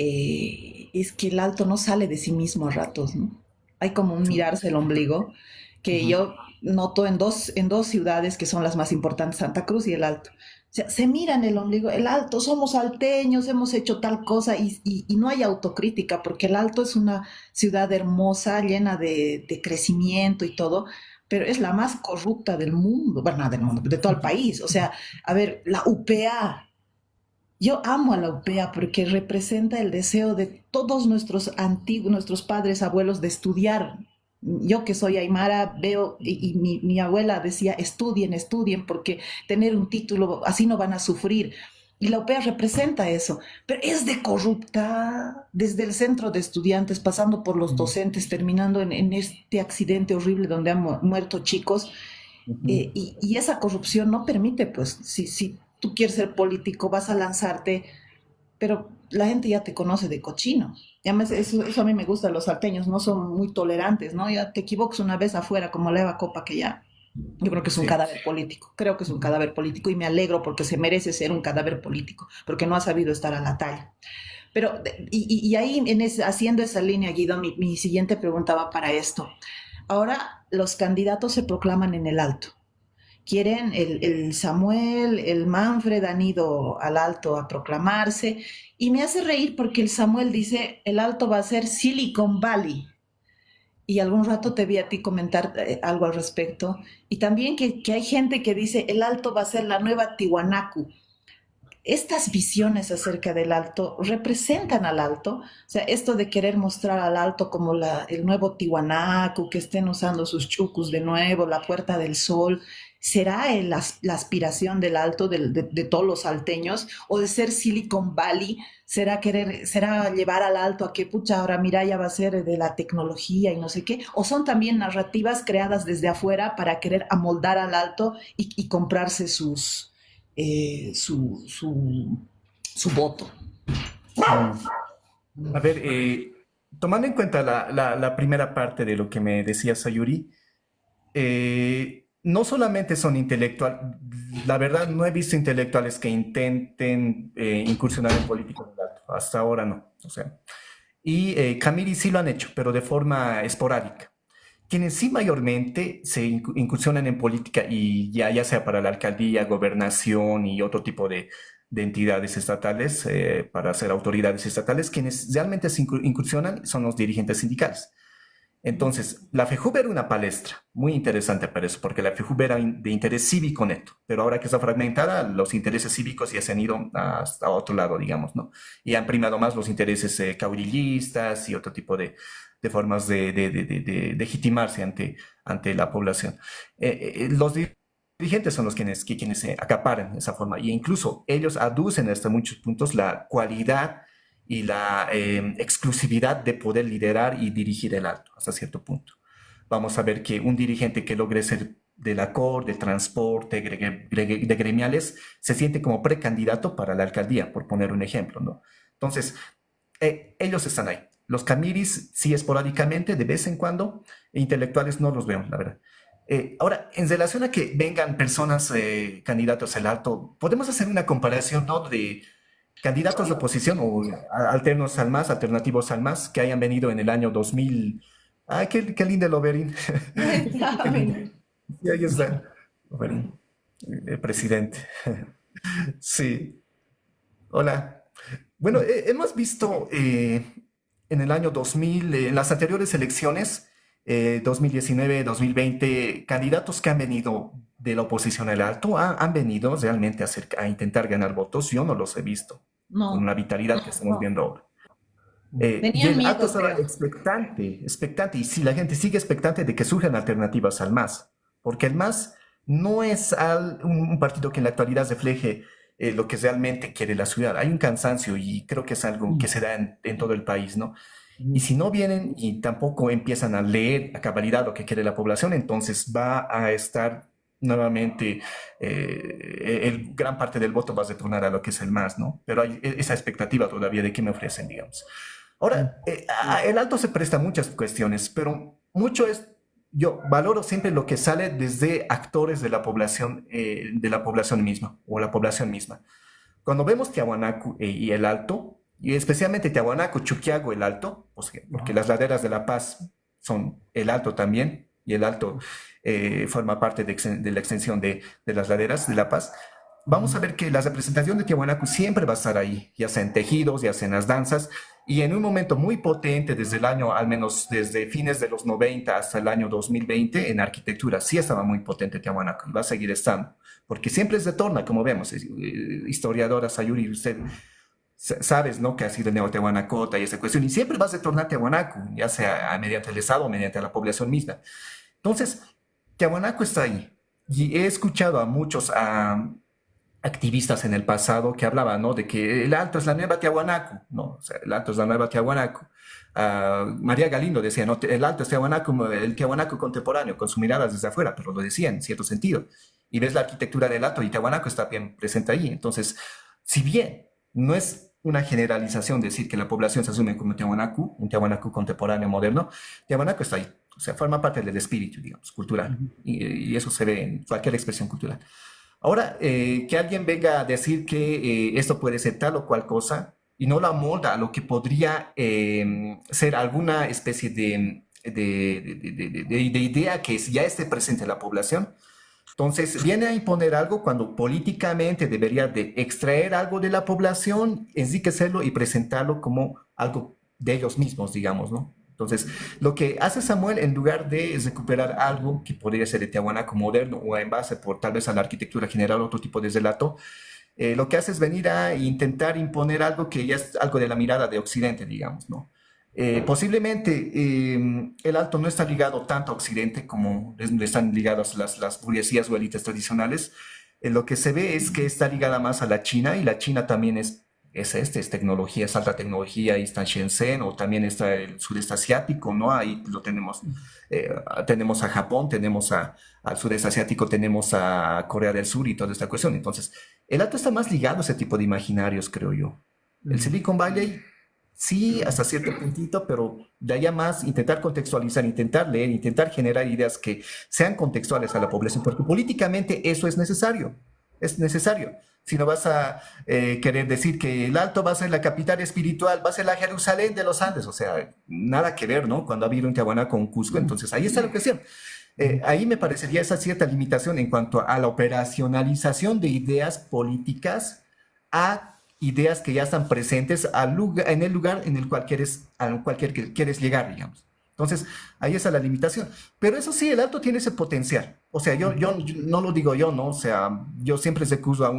es que el Alto no sale de sí mismo a ratos, ¿no? Hay como un mirarse el ombligo que yo noto en dos ciudades que son las más importantes, Santa Cruz y el Alto. O sea, se miran el ombligo, el Alto, somos alteños, hemos hecho tal cosa y no hay autocrítica porque el Alto es una ciudad hermosa, llena de crecimiento y todo, pero es la más corrupta del mundo, bueno, no del mundo, de todo el país. O sea, a ver, la UPA, yo amo a la UPEA porque representa el deseo de todos nuestros antiguos, nuestros padres, abuelos de estudiar. Yo que soy aymara veo, y mi abuela decía, estudien, estudien, porque tener un título así no van a sufrir. Y la UPEA representa eso, pero es de corrupta, desde el centro de estudiantes, pasando por los docentes, terminando en este accidente horrible donde han muerto chicos. Y esa corrupción no permite, pues, si tú quieres ser político, vas a lanzarte, pero la gente ya te conoce de cochino. Y además, eso a mí me gusta, los salteños no son muy tolerantes, ¿no? Ya te equivocas una vez afuera, como Leva Copa, que ya, yo creo que es un Sí. cadáver político, creo que es un cadáver político y me alegro porque se merece ser un cadáver político, porque no ha sabido estar a la talla. Pero, y ahí, haciendo esa línea, Guido, mi siguiente pregunta va para esto. Ahora los candidatos se proclaman en el Alto. Quieren el Samuel, el Manfred han ido al Alto a proclamarse y me hace reír porque el Samuel dice el Alto va a ser Silicon Valley y algún rato te vi a ti comentar algo al respecto y también que hay gente que dice el Alto va a ser la nueva Tiwanaku. Estas visiones acerca del Alto representan al Alto, o sea, esto de querer mostrar al Alto como el nuevo Tiwanaku, que estén usando sus chucus de nuevo, la Puerta del Sol, ¿será la aspiración del Alto de todos los salteños? ¿O de ser Silicon Valley? ¿Será llevar al Alto a que, pucha, ahora mira, ya va a ser de la tecnología y no sé qué? ¿O son también narrativas creadas desde afuera para querer amoldar al Alto y comprarse eh, su, su, su voto? Mm. A ver, tomando en cuenta la primera parte de lo que me decía Sayuri, no solamente son intelectuales, la verdad no he visto intelectuales que intenten incursionar en política en el alto, hasta ahora no, o sea, y Camiri sí lo han hecho, pero de forma esporádica. Quienes sí mayormente se incursionan en política y ya sea para la alcaldía, gobernación y otro tipo de entidades estatales para ser autoridades estatales. Quienes realmente se incursionan son los dirigentes sindicales. Entonces, la FEJUB era una palestra muy interesante para eso, porque la FEJUB era de interés cívico neto, pero ahora que está fragmentada, los intereses cívicos ya se han ido hasta otro lado, digamos, ¿no? Y han primado más los intereses caudillistas y otro tipo de formas de legitimarse ante la población. Los dirigentes son los quienes se acaparan de esa forma, e incluso ellos aducen hasta muchos puntos la cualidad y la exclusividad de poder liderar y dirigir el alto hasta cierto punto. Vamos a ver que un dirigente que logre ser de la COR, de transporte, de gremiales, se siente como precandidato para la alcaldía, por poner un ejemplo, ¿no? Entonces, ellos están ahí. Los camiris, sí, esporádicamente, de vez en cuando, intelectuales no los veo, la verdad. Ahora, en relación a que vengan personas candidatos al alto, podemos hacer una comparación, ¿no?, de candidatos de oposición o alternos al MAS, alternativos al MAS, que hayan venido en el año 2000. ¡Ay, qué lindo el Oberyn! Qué lindo. Y ahí está, Oberyn, el presidente. Sí, hola. Bueno, hemos visto en el año 2000, en las anteriores elecciones, 2019, 2020, candidatos que han venido de la oposición al alto, han venido realmente a intentar ganar votos. Yo no los he visto con una vitalidad que estamos viendo ahora. Y el alto estaba expectante, y si la gente sigue expectante de que surjan alternativas al MAS, porque el MAS no es un partido que en la actualidad refleje lo que realmente quiere la ciudad. Hay un cansancio y creo que es algo que se da en todo el país, ¿no? Y si no vienen y tampoco empiezan a leer a cabalidad lo que quiere la población, entonces va a estar nuevamente, gran parte del voto va a retornar a lo que es el MAS, ¿no? Pero hay esa expectativa todavía de qué me ofrecen, digamos. Ahora, el alto se presta a muchas cuestiones, pero yo valoro siempre lo que sale desde actores de la población misma, o la población misma. Cuando vemos Tiahuanaco y el alto, y especialmente Tiahuanaco, Chuquiago, el alto, porque las laderas de La Paz son el alto también, y el alto forma parte de la extensión de las laderas de La Paz, vamos a ver que la representación de Tiahuanaco siempre va a estar ahí, ya sea en tejidos, ya sea en las danzas, y en un momento muy potente desde el año, al menos desde fines de los 90 hasta el año 2020, en arquitectura sí estaba muy potente Tiahuanaco, y va a seguir estando, porque siempre se retorna, como vemos, historiadora Sayuri, usted sabes, ¿no?, que ha sido Neo-Tiahuanacota y esa cuestión, y siempre va a retornar Tiahuanaco, ya sea mediante el Estado o mediante la población misma. Entonces, Tiahuanaco está ahí, y he escuchado a muchos activistas en el pasado que hablaban, ¿no?, de que el alto es la nueva Tiahuanaco, ¿no? O sea, el alto es la nueva Tiahuanaco. María Galindo decía, no, el alto es Tiahuanaco, el Tiahuanaco contemporáneo, con su mirada desde afuera, pero lo decía en cierto sentido. Y ves la arquitectura del alto y Tiahuanaco está bien presente ahí. Entonces, si bien no es una generalización decir que la población se asume como Tiahuanaco, un Tiahuanaco contemporáneo moderno, Tiahuanaco está ahí. O sea, forma parte del espíritu, digamos, cultural. Y eso se ve en cualquier expresión cultural. Ahora, que alguien venga a decir que esto puede ser tal o cual cosa y no la amolda a lo que podría ser alguna especie de idea que ya esté presente en la población, entonces viene a imponer algo cuando políticamente debería de extraer algo de la población, enriquecerlo y presentarlo como algo de ellos mismos, digamos, ¿no? Entonces, lo que hace Samuel, en lugar de recuperar algo que podría ser de Tiahuanaco moderno o en base tal vez a la arquitectura general, otro tipo de relato, lo que hace es venir a intentar imponer algo que ya es algo de la mirada de Occidente, digamos, ¿no? Posiblemente el alto no está ligado tanto a Occidente como están ligadas las burguesías o élites tradicionales. Lo que se ve es que está ligada más a la China, y la China también es tecnología, es alta tecnología, ahí está Shenzhen, o también está el sudeste asiático, ¿no? Ahí lo tenemos, tenemos a Japón, tenemos al sudeste asiático, tenemos a Corea del Sur y toda esta cuestión. Entonces, el alto está más ligado a ese tipo de imaginarios, creo yo. El Silicon Valley, sí, hasta cierto puntito, pero de allá más intentar contextualizar, intentar leer, intentar generar ideas que sean contextuales a la población, porque políticamente eso es necesario, es necesario. Si no vas a querer decir que el Alto va a ser la capital espiritual, va a ser la Jerusalén de los Andes, o sea, nada que ver, ¿no? Cuando ha habido un Tiahuanaco con Cusco, entonces ahí está la cuestión. Ahí me parecería esa cierta limitación en cuanto a la operacionalización de ideas políticas a ideas que ya están presentes en el lugar en el cual quieres llegar, digamos. Entonces, ahí está la limitación. Pero eso sí, el alto tiene ese potencial. O sea, yo no lo digo yo, ¿no? O sea, yo siempre recuso a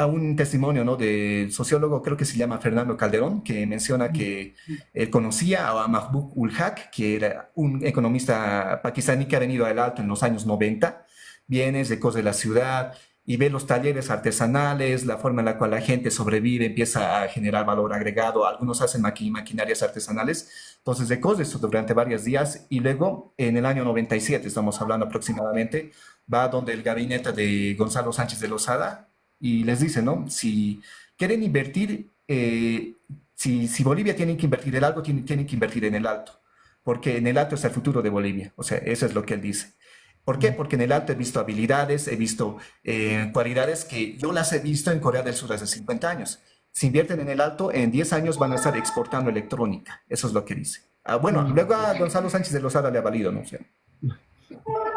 un testimonio, ¿no? De sociólogo, creo que se llama Fernando Calderón, que menciona que él conocía a Mahbub ul Haq, que era un economista pakistaní que ha venido al alto en los años 90, viene, recoge la ciudad y ve los talleres artesanales, la forma en la cual la gente sobrevive, empieza a generar valor agregado, algunos hacen maquinarias artesanales, entonces recoge eso durante varios días y luego en el año 97, estamos hablando aproximadamente, va donde el gabinete de Gonzalo Sánchez de Lozada y les dice, ¿no? Si quieren invertir, si Bolivia tiene que invertir en algo, tienen que invertir en el alto, porque en el alto está el futuro de Bolivia, o sea, eso es lo que él dice. ¿Por qué? Porque en el alto he visto habilidades, he visto cualidades que yo las he visto en Corea del Sur hace 50 años. Si invierten en el alto, en 10 años van a estar exportando electrónica. Eso es lo que dice. Bueno, luego a Gonzalo Sánchez de Lozada le ha valido, ¿no? O sea,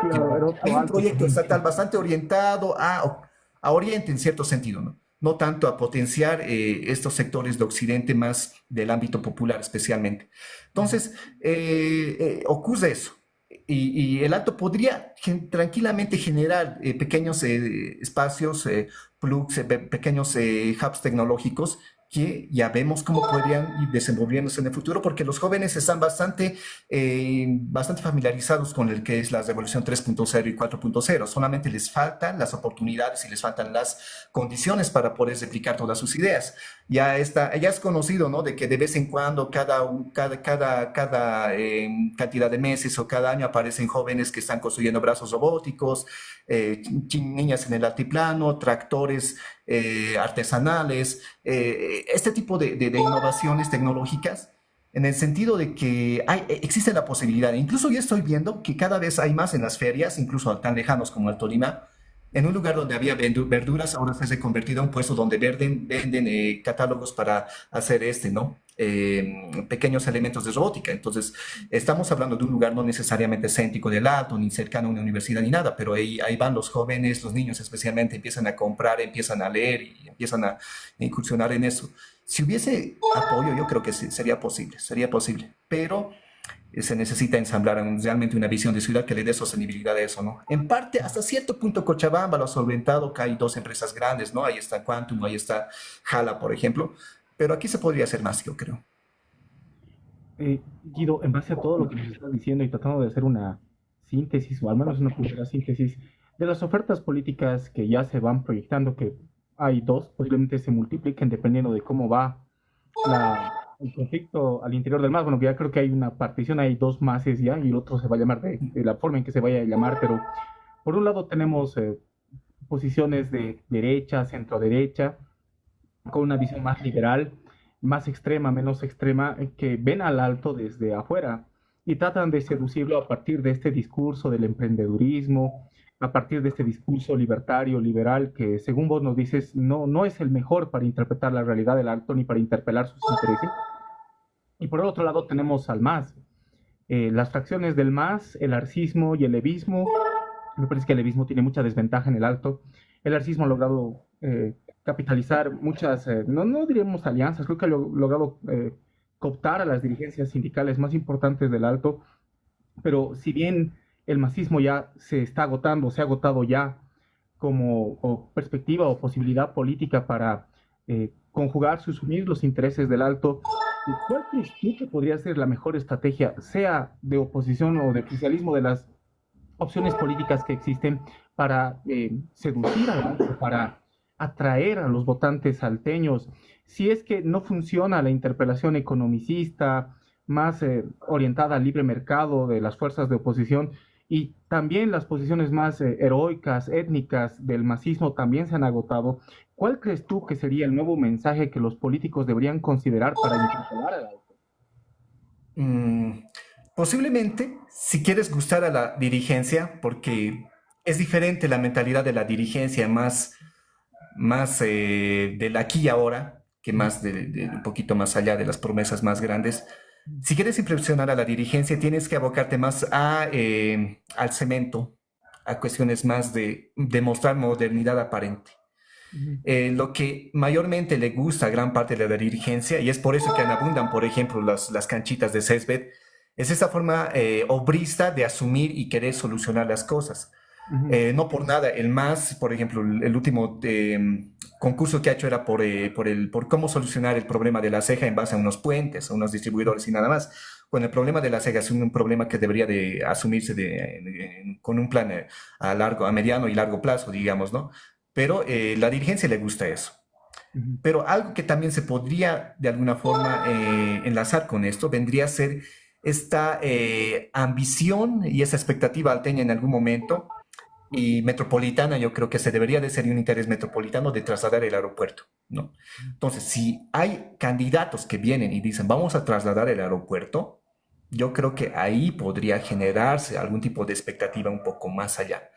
Claro, hay un proyecto estatal bastante orientado a Oriente en cierto sentido, ¿no? No tanto a potenciar estos sectores de Occidente, más del ámbito popular especialmente. Entonces, ocurre eso. Y el alto podría tranquilamente generar pequeños espacios, plugs, pequeños hubs tecnológicos que ya vemos cómo podrían ir desenvolviéndose en el futuro, porque los jóvenes están bastante familiarizados con el que es la revolución 3.0 y 4.0. Solamente les faltan las oportunidades y les faltan las condiciones para poder replicar todas sus ideas. Ya es conocido, ¿no? De que de vez en cuando, cada cantidad de meses o cada año aparecen jóvenes que están construyendo brazos robóticos, niñas en el altiplano, tractores artesanales, este tipo de innovaciones tecnológicas, en el sentido de que existe la posibilidad, incluso yo estoy viendo que cada vez hay más en las ferias, incluso tan lejanos como el Tolima, en un lugar donde había verduras, ahora se ha convertido en un puesto donde venden catálogos para hacer ¿no? Pequeños elementos de robótica. Entonces, estamos hablando de un lugar no necesariamente céntrico del alto, ni cercano a una universidad, ni nada, pero ahí van los jóvenes, los niños especialmente, empiezan a comprar, empiezan a leer y empiezan a incursionar en eso. Si hubiese apoyo, yo creo que sí, sería posible, pero se necesita ensamblar realmente una visión de ciudad que le dé sostenibilidad a eso, ¿no? En parte, hasta cierto punto, Cochabamba lo ha solventado, que hay dos empresas grandes, ¿no? Ahí está Quantum, ahí está Hala, por ejemplo, pero aquí se podría hacer más, yo creo. Guido, en base a todo lo que nos estás diciendo y tratando de hacer una síntesis, o al menos una primera síntesis, de las ofertas políticas que ya se van proyectando, que hay dos, posiblemente se multipliquen dependiendo de cómo va el conflicto al interior del MAS. Bueno, que ya creo que hay una partición, hay dos MASes ya, y el otro se va a llamar de la forma en que se vaya a llamar, pero por un lado tenemos posiciones de derecha, centro derecha, con una visión más liberal, más extrema, menos extrema, que ven al alto desde afuera y tratan de seducirlo a partir de este discurso del emprendedurismo, a partir de este discurso libertario, liberal, que según vos nos dices, no es el mejor para interpretar la realidad del alto ni para interpelar sus intereses. Y por el otro lado tenemos al MAS, las fracciones del MAS, el arcismo y el levismo. Me parece que el levismo tiene mucha desventaja en el alto. El arcismo ha logrado capitalizar muchas, no diríamos alianzas, creo que ha logrado cooptar a las dirigencias sindicales más importantes del alto, pero si bien el masismo ya se está agotando, se ha agotado ya como perspectiva o posibilidad política para conjugar, susumir los intereses del alto, ¿cuál crees tú que podría ser la mejor estrategia, sea de oposición o de oficialismo, de las opciones políticas que existen para seducir al alto, para atraer a los votantes salteños? Si es que no funciona la interpelación economicista, más orientada al libre mercado de las fuerzas de oposición, y también las posiciones más heroicas, étnicas del masismo también se han agotado, ¿cuál crees tú que sería el nuevo mensaje que los políticos deberían considerar para interpelar al alto? Posiblemente, si quieres gustar a la dirigencia, porque es diferente la mentalidad de la dirigencia, más del aquí y ahora, que más de un poquito más allá de las promesas más grandes. Si quieres impresionar a la dirigencia, tienes que abocarte más al cemento, a cuestiones más de mostrar modernidad aparente. Ujú, Lo que mayormente le gusta a gran parte de la dirigencia, y es por eso que abundan, por ejemplo, las canchitas de césped, es esa forma obrista de asumir y querer solucionar las cosas. ujú, No por nada, el MAS, por ejemplo, el último concurso que ha hecho era por cómo solucionar el problema de la ceja en base a unos puentes, a unos distribuidores y nada más. Bueno, el problema de la ceja es un problema que debería de asumirse con un plan a mediano y largo plazo, digamos, ¿no? Pero la dirigencia le gusta eso. ujú, Pero algo que también se podría de alguna forma enlazar con esto vendría a ser esta ambición y esa expectativa alteña en algún momento y metropolitana, yo creo que se debería de ser un interés metropolitano de trasladar el aeropuerto, ¿no? Entonces, si hay candidatos que vienen y dicen, vamos a trasladar el aeropuerto, yo creo que ahí podría generarse algún tipo de expectativa un poco más allá,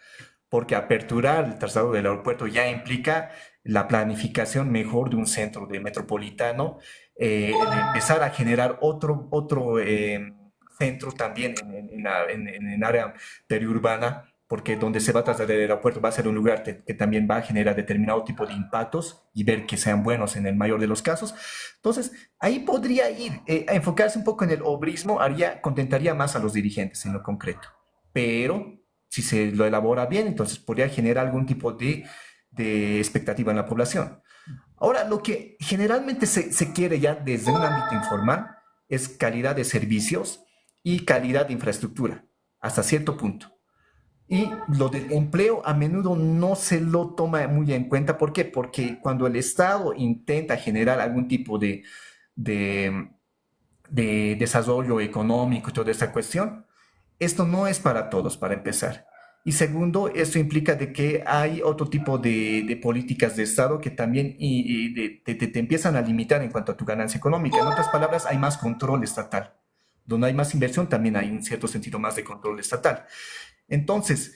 porque aperturar el traslado del aeropuerto ya implica la planificación mejor de un centro de metropolitano, de empezar a generar otro centro también en área periurbana, porque donde se va a trasladar el aeropuerto va a ser un lugar que también va a generar determinado tipo de impactos y ver que sean buenos en el mayor de los casos. Entonces, ahí podría ir, a enfocarse un poco en el obrismo, contentaría más a los dirigentes en lo concreto. Pero si se lo elabora bien, entonces podría generar algún tipo de expectativa en la población. Ahora, lo que generalmente se quiere ya desde un ámbito informal es calidad de servicios y calidad de infraestructura, hasta cierto punto. Y lo del empleo a menudo no se lo toma muy en cuenta. ¿Por qué? Porque cuando el Estado intenta generar algún tipo de, de desarrollo económico y toda esta cuestión, esto no es para todos, para empezar. Y segundo, esto implica de que hay otro tipo de políticas de Estado que también te empiezan a limitar en cuanto a tu ganancia económica. En otras palabras, hay más control estatal. Donde hay más inversión, también hay un cierto sentido más de control estatal. Entonces,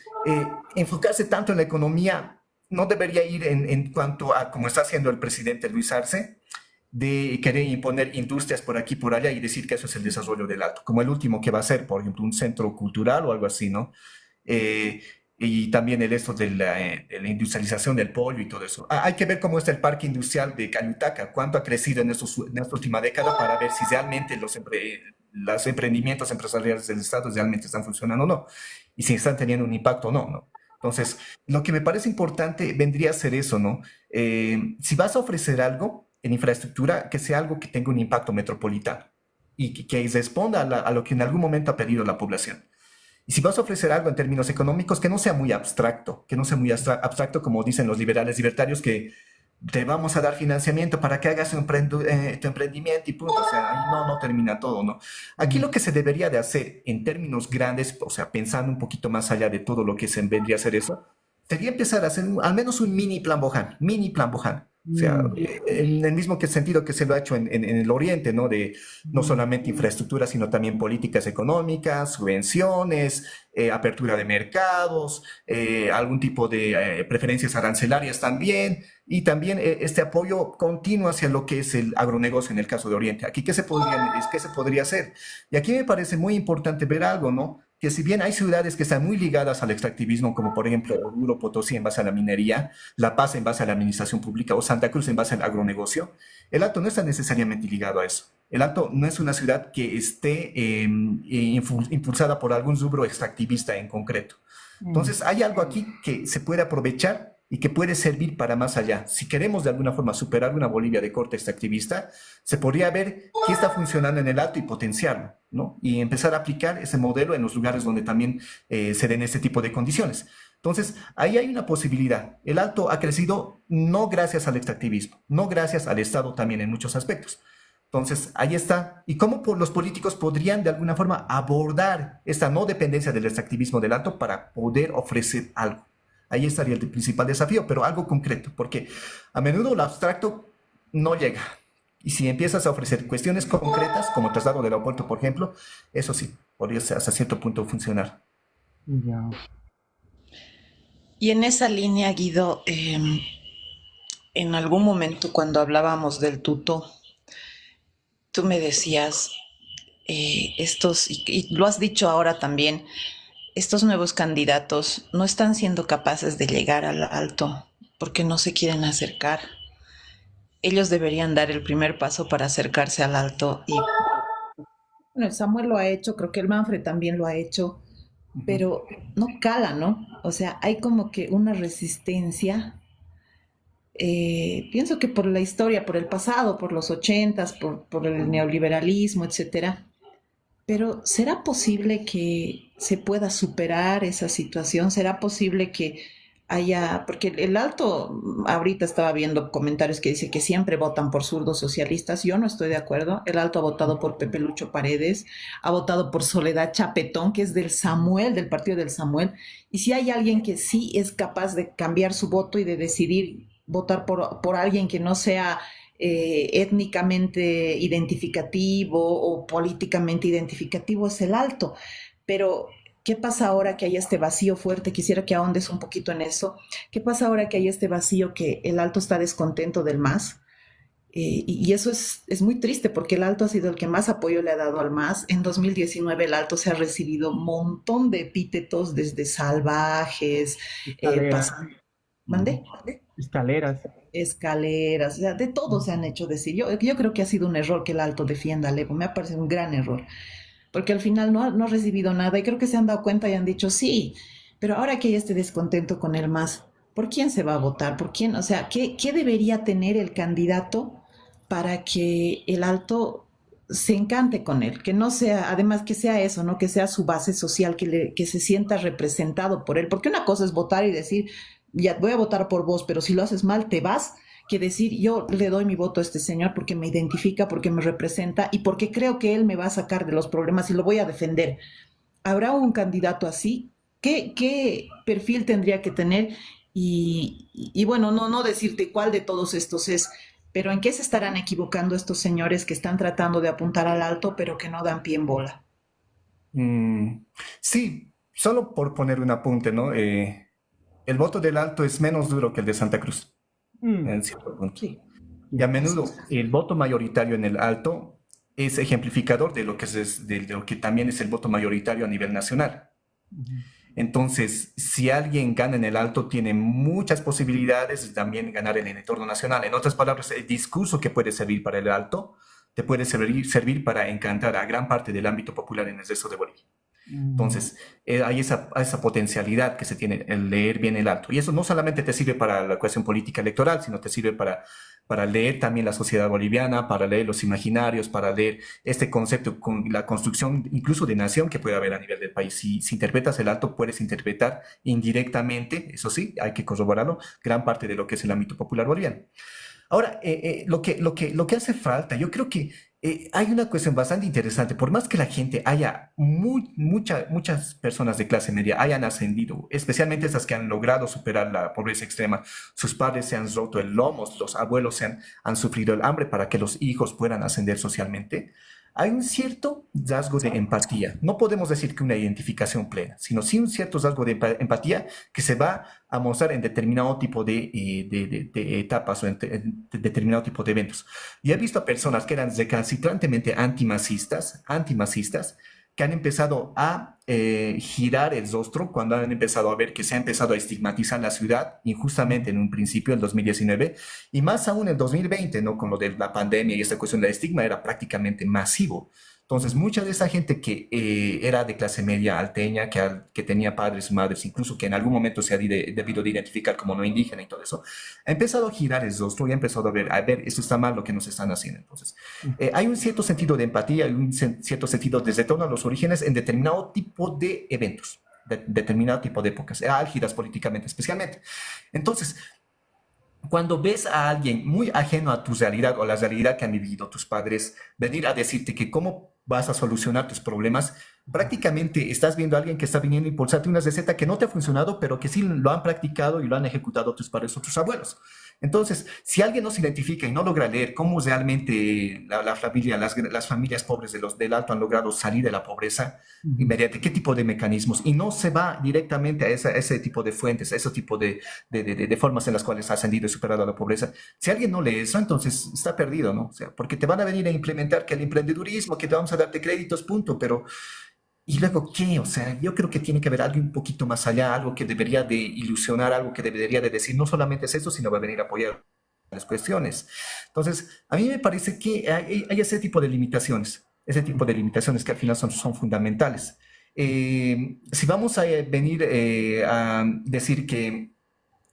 enfocarse tanto en la economía no debería ir en cuanto a, como está haciendo el presidente Luis Arce, de querer imponer industrias por aquí y por allá y decir que eso es el desarrollo del Alto, como el último que va a ser, por ejemplo, un centro cultural o algo así, ¿no? Eh, y también el esto de la industrialización del pollo y todo eso. Hay que ver cómo está el parque industrial de Cayutaca, cuánto ha crecido en esta última década para ver si realmente los emprendimientos empresariales del Estado realmente están funcionando o no, y si están teniendo un impacto o no, ¿no? Entonces, lo que me parece importante vendría a ser eso, ¿no? Si vas a ofrecer algo en infraestructura, que sea algo que tenga un impacto metropolitano y que responda a lo que en algún momento ha pedido la población. Y si vas a ofrecer algo en términos económicos, que no sea muy abstracto, que no sea muy abstracto como dicen los liberales libertarios, que te vamos a dar financiamiento para que hagas tu emprendimiento y punto. O sea, ahí no termina todo, ¿no? Aquí ujú, lo que se debería de hacer en términos grandes, o sea, pensando un poquito más allá de todo lo que se vendría a hacer eso, sería empezar a hacer al menos un mini plan Bohan. O sea, mm, en el mismo sentido que se lo ha hecho en el Oriente, ¿no? De no mm, solamente infraestructura, sino también políticas económicas, subvenciones, apertura de mercados, algún tipo de preferencias arancelarias también, y también este apoyo continuo hacia lo que es el agronegocio en el caso de Oriente. Aquí, qué se podría hacer? Y aquí me parece muy importante ver algo, ¿no? Que si bien hay ciudades que están muy ligadas al extractivismo, como por ejemplo Oruro, Potosí en base a la minería, La Paz en base a la administración pública o Santa Cruz en base al agronegocio, el Alto no está necesariamente ligado a eso. El Alto no es una ciudad que esté impulsada por algún rubro extractivista en concreto. mm, Entonces, hay algo aquí que se puede aprovechar y que puede servir para más allá. Si queremos de alguna forma superar una Bolivia de corte extractivista, se podría ver qué está funcionando en el Alto y potenciarlo, ¿no? Y empezar a aplicar ese modelo en los lugares donde también se den este tipo de condiciones. Entonces, ahí hay una posibilidad. El Alto ha crecido no gracias al extractivismo, no gracias al Estado también en muchos aspectos. Entonces, ahí está. ¿Y cómo los políticos podrían de alguna forma abordar esta no dependencia del extractivismo del Alto para poder ofrecer algo? Ahí estaría el principal desafío, pero algo concreto, porque a menudo lo abstracto no llega. Y si empiezas a ofrecer cuestiones concretas, como traslado del aeropuerto, por ejemplo, eso sí, podría hasta cierto punto funcionar. ya. Y en esa línea, Guido, en algún momento cuando hablábamos del tuto, tú me decías, y lo has dicho ahora también, estos nuevos candidatos no están siendo capaces de llegar al alto porque no se quieren acercar. Ellos deberían dar el primer paso para acercarse al alto. Y bueno, el Samuel lo ha hecho, creo que el Manfred también lo ha hecho, Ujú. pero no cala, ¿no? O sea, hay como que una resistencia. Pienso que por la historia, por el pasado, por los ochentas, por el neoliberalismo, etcétera. Pero ¿será posible que se pueda superar esa situación? ¿Será posible que haya, porque el Alto, ahorita estaba viendo comentarios que dice que siempre votan por zurdos socialistas, yo no estoy de acuerdo, el Alto ha votado por Pepe Lucho Paredes, ha votado por Soledad Chapetón, que es del Samuel, del partido del Samuel, y si hay alguien que sí es capaz de cambiar su voto y de decidir votar por alguien que no sea étnicamente identificativo o políticamente identificativo, es el Alto. Pero ¿qué pasa ahora que hay este vacío fuerte? Quisiera que ahondes un poquito en eso. ¿Qué pasa ahora que hay este vacío que el Alto está descontento del MAS? Y eso es muy triste porque el Alto ha sido el que más apoyo le ha dado al MAS. En 2019 el Alto se ha recibido un montón de epítetos desde salvajes, Escaleras, pasando... ¿Mandé? escaleras. Escaleras, o sea, de todo se han hecho decir. Yo creo que ha sido un error que el Alto defienda a Levo, me ha parecido un gran error, porque al final no ha recibido nada y creo que se han dado cuenta y han dicho, sí, pero ahora que hay este descontento con el MAS, ¿por quién se va a votar? ¿Por quién? O sea, ¿qué debería tener el candidato para que el Alto se encante con él? Que no sea, además que sea eso, ¿no? Que sea su base social, que se sienta representado por él. Porque una cosa es votar y decir, ya voy a votar por vos, pero si lo haces mal, te vas, que decir, yo le doy mi voto a este señor porque me identifica, porque me representa y porque creo que él me va a sacar de los problemas y lo voy a defender. ¿Habrá un candidato así? ¿Qué perfil tendría que tener? Y bueno, no decirte cuál de todos estos es, pero ¿en qué se estarán equivocando estos señores que están tratando de apuntar al alto, pero que no dan pie en bola? Mm, sí, solo por poner un apunte, ¿no? El voto del Alto es menos duro que el de Santa Cruz, Mm, en cierto punto. Sí, Y a así menudo es. el voto mayoritario en el Alto es ejemplificador de lo que de lo que también es el voto mayoritario a nivel nacional. ujú. Entonces, si alguien gana en el Alto, tiene muchas posibilidades de también ganar en el entorno nacional. En otras palabras, el discurso que puede servir para el Alto te puede servir para encantar a gran parte del ámbito popular en el resto de Bolivia. Mm, Entonces, hay esa potencialidad que se tiene, el leer bien el Alto. Y eso no solamente te sirve para la cuestión política electoral, sino te sirve para leer también la sociedad boliviana, para leer los imaginarios, para leer este concepto, con la construcción incluso de nación que puede haber a nivel del país. Si interpretas el Alto, puedes interpretar indirectamente, eso sí, hay que corroborarlo, gran parte de lo que es el ámbito popular boliviano. Ahora, lo que hace falta, yo creo que hay una cuestión bastante interesante. Por más que la gente haya, muchas personas de clase media hayan ascendido, especialmente esas que han logrado superar la pobreza extrema, sus padres se han roto el lomo, los abuelos han sufrido el hambre para que los hijos puedan ascender socialmente. Hay un cierto rasgo de empatía. No podemos decir que una identificación plena, sino sí un cierto rasgo de empatía que se va a mostrar en determinado tipo de etapas o en determinado tipo de eventos. Y he visto a personas que eran recalcitrantemente antimasistas, que han empezado a girar el rostro cuando han empezado a ver que se ha empezado a estigmatizar la ciudad, injustamente en un principio, en 2019, y más aún en 2020, ¿no? Con lo de la pandemia y esta cuestión del estigma era prácticamente masivo. Entonces, mucha de esa gente que era de clase media alteña, que tenía padres, madres, incluso que en algún momento se ha debido de identificar como no indígena y todo eso, ha empezado a girar el rostro y ha empezado a ver, esto está mal lo que nos están haciendo. Entonces, hay un cierto sentido de empatía, hay un cierto sentido de retorno a los orígenes en determinado tipo de eventos, determinado tipo de épocas, álgidas políticamente especialmente. Entonces, cuando ves a alguien muy ajeno a tu realidad o la realidad que han vivido tus padres, venir a decirte que cómo vas a solucionar tus problemas, prácticamente estás viendo a alguien que está viniendo a impulsarte una receta que no te ha funcionado, pero que sí lo han practicado y lo han ejecutado tus padres o tus abuelos. Entonces, si alguien no se identifica y no logra leer cómo realmente la familia, las familias pobres del Alto han logrado salir de la pobreza, y ujú. mediante qué tipo de mecanismos, y no se va directamente a ese tipo de fuentes, a ese tipo de formas en las cuales ha ascendido y superado la pobreza. Si alguien no lee eso, entonces está perdido, ¿no? O sea, porque te van a venir a implementar que el emprendedurismo, que te vamos a darte créditos, punto, pero ¿Y luego qué? O sea, yo creo que tiene que haber algo un poquito más allá, algo que debería de ilusionar, algo que debería de decir, no solamente es esto, sino va a venir a apoyar las cuestiones. Entonces, a mí me parece que hay ese tipo de limitaciones que al final son fundamentales. Si vamos a venir a decir que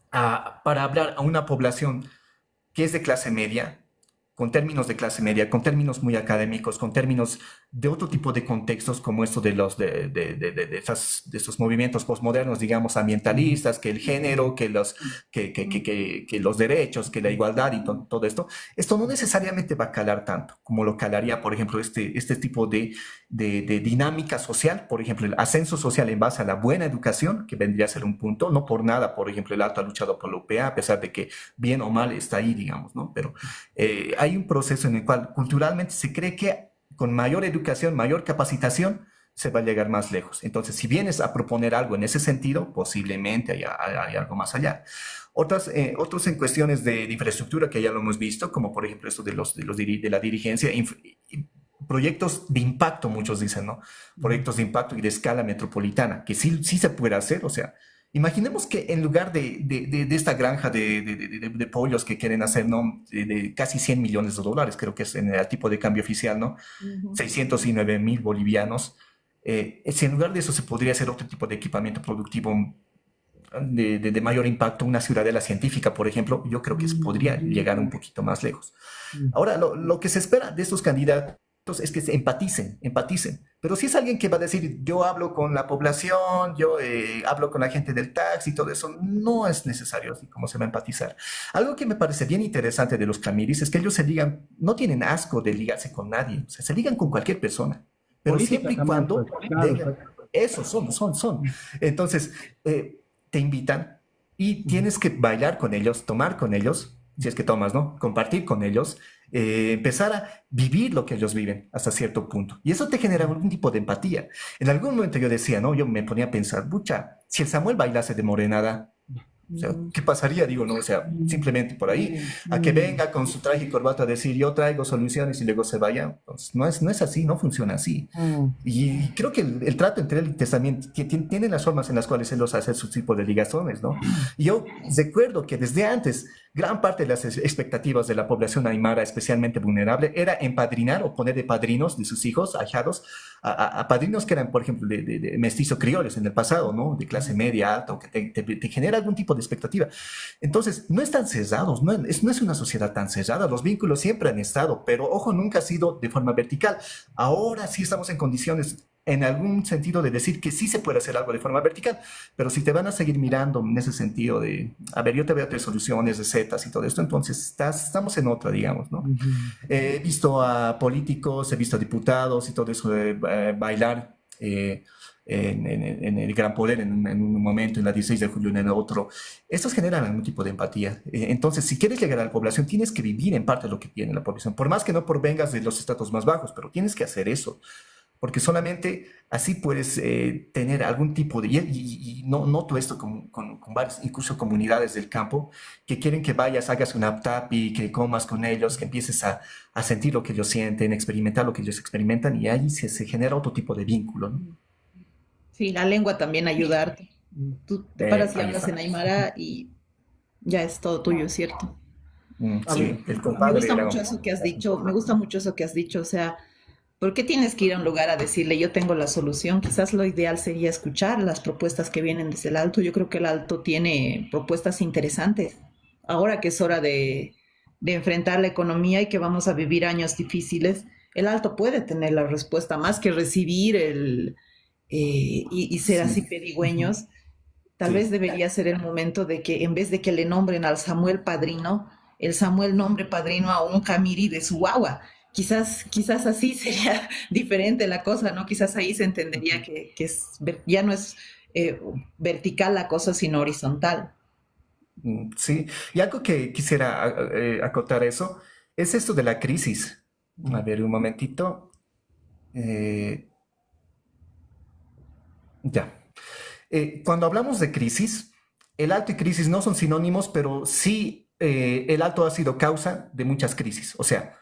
para hablar a una población que es de clase media, con términos de clase media, con términos muy académicos, con términos de otro tipo de contextos como esto de estos movimientos postmodernos, digamos, ambientalistas, que el género, que los derechos, que la igualdad y todo esto no necesariamente va a calar tanto como lo calaría, por ejemplo, este tipo de dinámica social, por ejemplo, el ascenso social en base a la buena educación, que vendría a ser un punto, no por nada, por ejemplo, el Alto ha luchado por la UPA, a pesar de que bien o mal está ahí, digamos, ¿no? Pero hay un proceso en el cual culturalmente se cree que con mayor educación, mayor capacitación, se va a llegar más lejos. Entonces, si vienes a proponer algo en ese sentido, posiblemente hay algo más allá. Otros en cuestiones de infraestructura que ya lo hemos visto, como por ejemplo esto de la dirigencia, proyectos de impacto, muchos dicen, ¿no? Proyectos de impacto y de escala metropolitana, que sí se puede hacer, o sea, imaginemos que en lugar de esta granja de pollos que quieren hacer, ¿no? De casi 100 millones de dólares, creo que es en el tipo de cambio oficial, ¿no? Ujú. 609.000 bolivianos. Si en lugar de eso se podría hacer otro tipo de equipamiento productivo de mayor impacto, una ciudadela científica, por ejemplo, yo creo que se podría llegar un poquito más lejos. Ahora, lo que se espera de estos candidatos es que se empaticen. Pero si es alguien que va a decir, yo hablo con la población, yo hablo con la gente del taxi y todo eso, no es necesario así como se va a empatizar. Algo que me parece bien interesante de los camiris es que ellos se ligan, no tienen asco de ligarse con nadie, o sea, se ligan con cualquier persona, pero Política siempre y también, pues, cuando claro, tengan, esos son. Entonces, te invitan y tienes que bailar con ellos, tomar con ellos, si es que tomas, ¿no? Compartir con ellos, empezar a vivir lo que ellos viven hasta cierto punto. Y eso te genera algún tipo de empatía. En algún momento yo decía, ¿no? Yo me ponía a pensar, bucha, si el Samuel bailase de morenada, o sea, ¿qué pasaría? Digo, no, o sea, simplemente por ahí, a que venga con su traje y corbata a decir, yo traigo soluciones y luego se vaya. Pues no es así, no funciona así. Y creo que el trato entre él también tiene las formas en las cuales él los hace sus tipos de ligazones, ¿no? Y yo recuerdo que desde antes, gran parte de las expectativas de la población aymara, especialmente vulnerable, era empadrinar o poner de padrinos de sus hijos, ahijados, a padrinos que eran, por ejemplo, de mestizo criollos en el pasado, ¿no? De clase media, alta, o que te genera algún tipo de expectativa. Entonces, no están cerrados, no es una sociedad tan cerrada, los vínculos siempre han estado, pero ojo, nunca ha sido de forma vertical. Ahora sí estamos en condiciones, en algún sentido, de decir que sí se puede hacer algo de forma vertical, pero si te van a seguir mirando en ese sentido de, a ver, yo te veo tres soluciones, recetas y todo esto, entonces estamos en otra, digamos, ¿no? He visto a políticos, he visto a diputados y todo eso bailar en el Gran Poder en un momento, en la 16 de julio en el otro. Estos generan algún tipo de empatía. Entonces, si quieres llegar a la población, tienes que vivir en parte de lo que tiene la población, por más que no provengas de los estratos más bajos, pero tienes que hacer eso. Porque solamente así puedes tener algún tipo de... Y no noto esto con varias, incluso comunidades del campo, que quieren que vayas, hagas una tapi, que comas con ellos, que empieces a sentir lo que ellos sienten, experimentar lo que ellos experimentan, y ahí se genera otro tipo de vínculo, ¿no? Sí, la lengua también ayuda harto. Tú te paras y Ahí hablas en está. Aymara y ya es todo tuyo, ¿cierto? A Sí, mí, Sí, el me compadre gusta era... mucho eso que has dicho, me gusta mucho eso que has dicho, o sea, ¿por qué tienes que ir a un lugar a decirle yo tengo la solución? Quizás lo ideal sería escuchar las propuestas que vienen desde el Alto. Yo creo que el Alto tiene propuestas interesantes. Ahora que es hora de enfrentar la economía y que vamos a vivir años difíciles, el Alto puede tener la respuesta más que recibir y ser así Sí, pedigüeños. Tal vez sí. debería ser el momento de que en vez de que le nombren al Samuel padrino, el Samuel nombre padrino a un Camiri de su guagua. Quizás así sería diferente la cosa, ¿no? Quizás ahí se entendería ya no es vertical la cosa, sino horizontal. Sí, y algo que quisiera acotar eso es esto de la crisis. A ver, un momentito. Eh, ya. Cuando hablamos de crisis, el alto y crisis no son sinónimos, pero sí el alto ha sido causa de muchas crisis. O sea,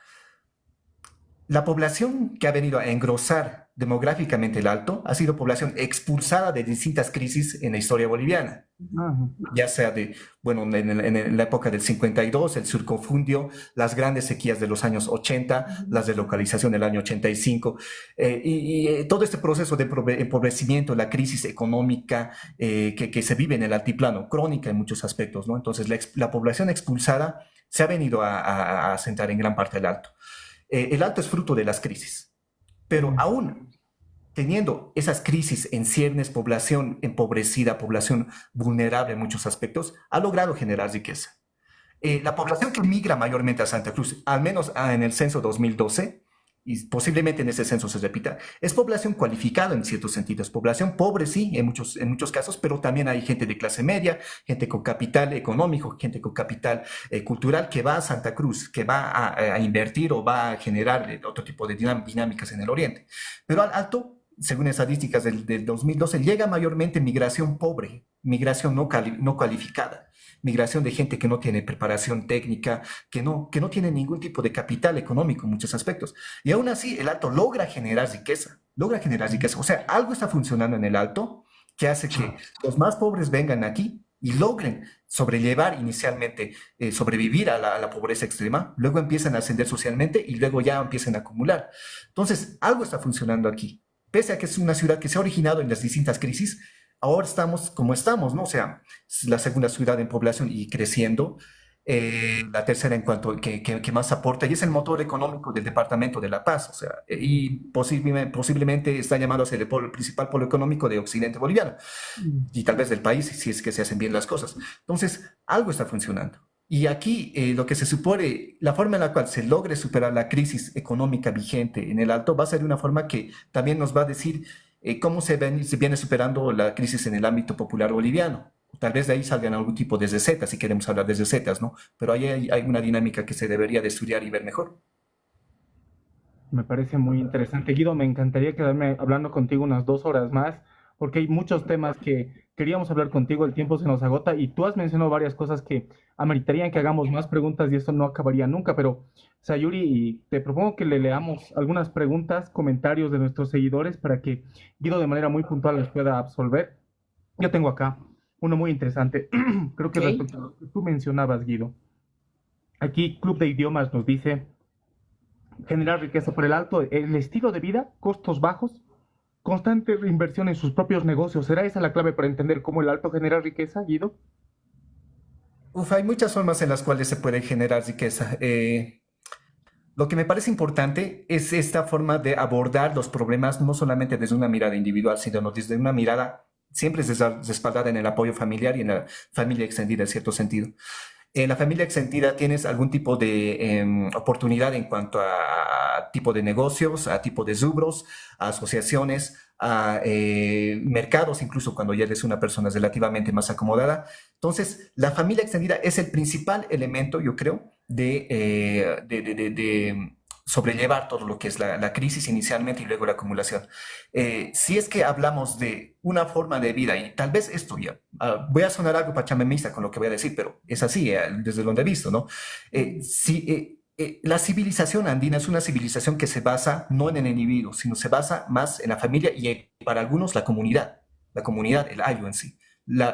la población que ha venido a engrosar demográficamente el Alto ha sido población expulsada de distintas crisis en la historia boliviana, ya sea bueno, en la época del 52, el surconfundio, las grandes sequías de los años 80, las delocalización del año 85, todo este proceso de empobrecimiento, la crisis económica que se vive en el altiplano, crónica en muchos aspectos, ¿no? Entonces, la población expulsada se ha venido a asentar en gran parte del Alto. El Alto es fruto de las crisis, pero aún teniendo esas crisis en ciernes, población empobrecida, población vulnerable en muchos aspectos, ha logrado generar riqueza. La población que migra mayormente a Santa Cruz, al menos en el censo 2012, y posiblemente en ese censo se repita, es población cualificada en ciertos sentidos, población pobre sí, en muchos casos, pero también hay gente de clase media, gente con capital económico, gente con capital cultural que va a Santa Cruz, que va a invertir o va a generar otro tipo de dinámicas en el oriente. Pero al Alto, según estadísticas del 2012, llega mayormente migración pobre, migración no cualificada, migración de gente que no tiene preparación técnica, que no tiene ningún tipo de capital económico en muchos aspectos. Y aún así, el Alto logra generar riqueza. O sea, algo está funcionando en el Alto que hace que los más pobres vengan aquí y logren sobrellevar inicialmente, sobrevivir a la pobreza extrema, luego empiezan a ascender socialmente y luego ya empiezan a acumular. Entonces, algo está funcionando aquí. Pese a que es una ciudad que se ha originado en las distintas crisis, ahora estamos como estamos, ¿no? O sea, la segunda ciudad en población y creciendo, la tercera en cuanto que más aporta, y es el motor económico del departamento de La Paz, o sea, y posiblemente está llamado a ser el principal polo económico de Occidente boliviano, y tal vez del país, si es que se hacen bien las cosas. Entonces, algo está funcionando. Y aquí lo que se supone, la forma en la cual se logre superar la crisis económica vigente en el Alto va a ser de una forma que también nos va a decir cómo se viene superando la crisis en el ámbito popular boliviano. Tal vez de ahí salgan algún tipo de recetas, si queremos hablar de recetas, ¿no? Pero ahí hay una dinámica que se debería de estudiar y ver mejor. Me parece muy interesante. Guido, me encantaría quedarme hablando contigo unas 2 horas más, porque hay muchos temas que queríamos hablar contigo, el tiempo se nos agota y tú has mencionado varias cosas que ameritarían que hagamos más preguntas y esto no acabaría nunca, pero Sayuri, te propongo que le leamos algunas preguntas, comentarios de nuestros seguidores para que Guido de manera muy puntual les pueda absolver. Yo tengo acá uno muy interesante, creo que Ok. respecto a lo que tú mencionabas, Guido. Aquí Club de Idiomas nos dice: generar riqueza por el alto, el estilo de vida, costos bajos, constante reinversión en sus propios negocios. ¿Será esa la clave para entender cómo el alto genera riqueza, Guido? Uf, hay muchas formas en las cuales se puede generar riqueza. Lo que me parece importante es esta forma de abordar los problemas no solamente desde una mirada individual, sino desde una mirada siempre respaldada en el apoyo familiar y en la familia extendida en cierto sentido. En la familia extendida tienes algún tipo de oportunidad en cuanto a tipo de negocios, a tipo de rubros, a asociaciones, a mercados, incluso cuando ya eres una persona relativamente más acomodada. Entonces, la familia extendida es el principal elemento, yo creo, de sobrellevar todo lo que es la crisis inicialmente y luego la acumulación. Si es que hablamos de una forma de vida, y tal vez esto ya, voy a sonar algo pachamamista con lo que voy a decir, pero es así, desde donde he visto, ¿no? La civilización andina es una civilización que se basa no en el individuo, sino se basa más en la familia y para algunos la comunidad, el ayu en sí.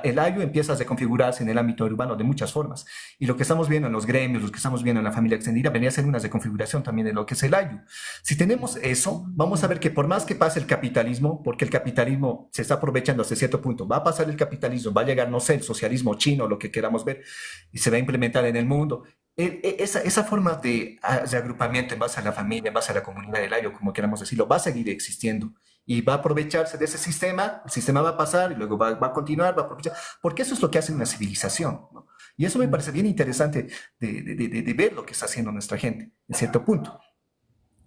El ayu empieza a reconfigurarse en el ámbito urbano de muchas formas. Y lo que estamos viendo en los gremios, lo que estamos viendo en la familia extendida, venía a ser una reconfiguración también de lo que es el ayu. Si tenemos eso, vamos a ver que por más que pase el capitalismo, porque el capitalismo se está aprovechando hasta cierto punto, va a pasar el capitalismo, va a llegar, no sé, el socialismo chino, lo que queramos ver, y se va a implementar en el mundo. Esa forma de agrupamiento en base a la familia, en base a la comunidad del ayu, como queramos decirlo, va a seguir existiendo y va a aprovecharse de ese sistema, el sistema va a pasar y luego va a continuar, va a aprovechar, porque eso es lo que hace una civilización, ¿no? Y eso me parece bien interesante de ver lo que está haciendo nuestra gente, en cierto punto.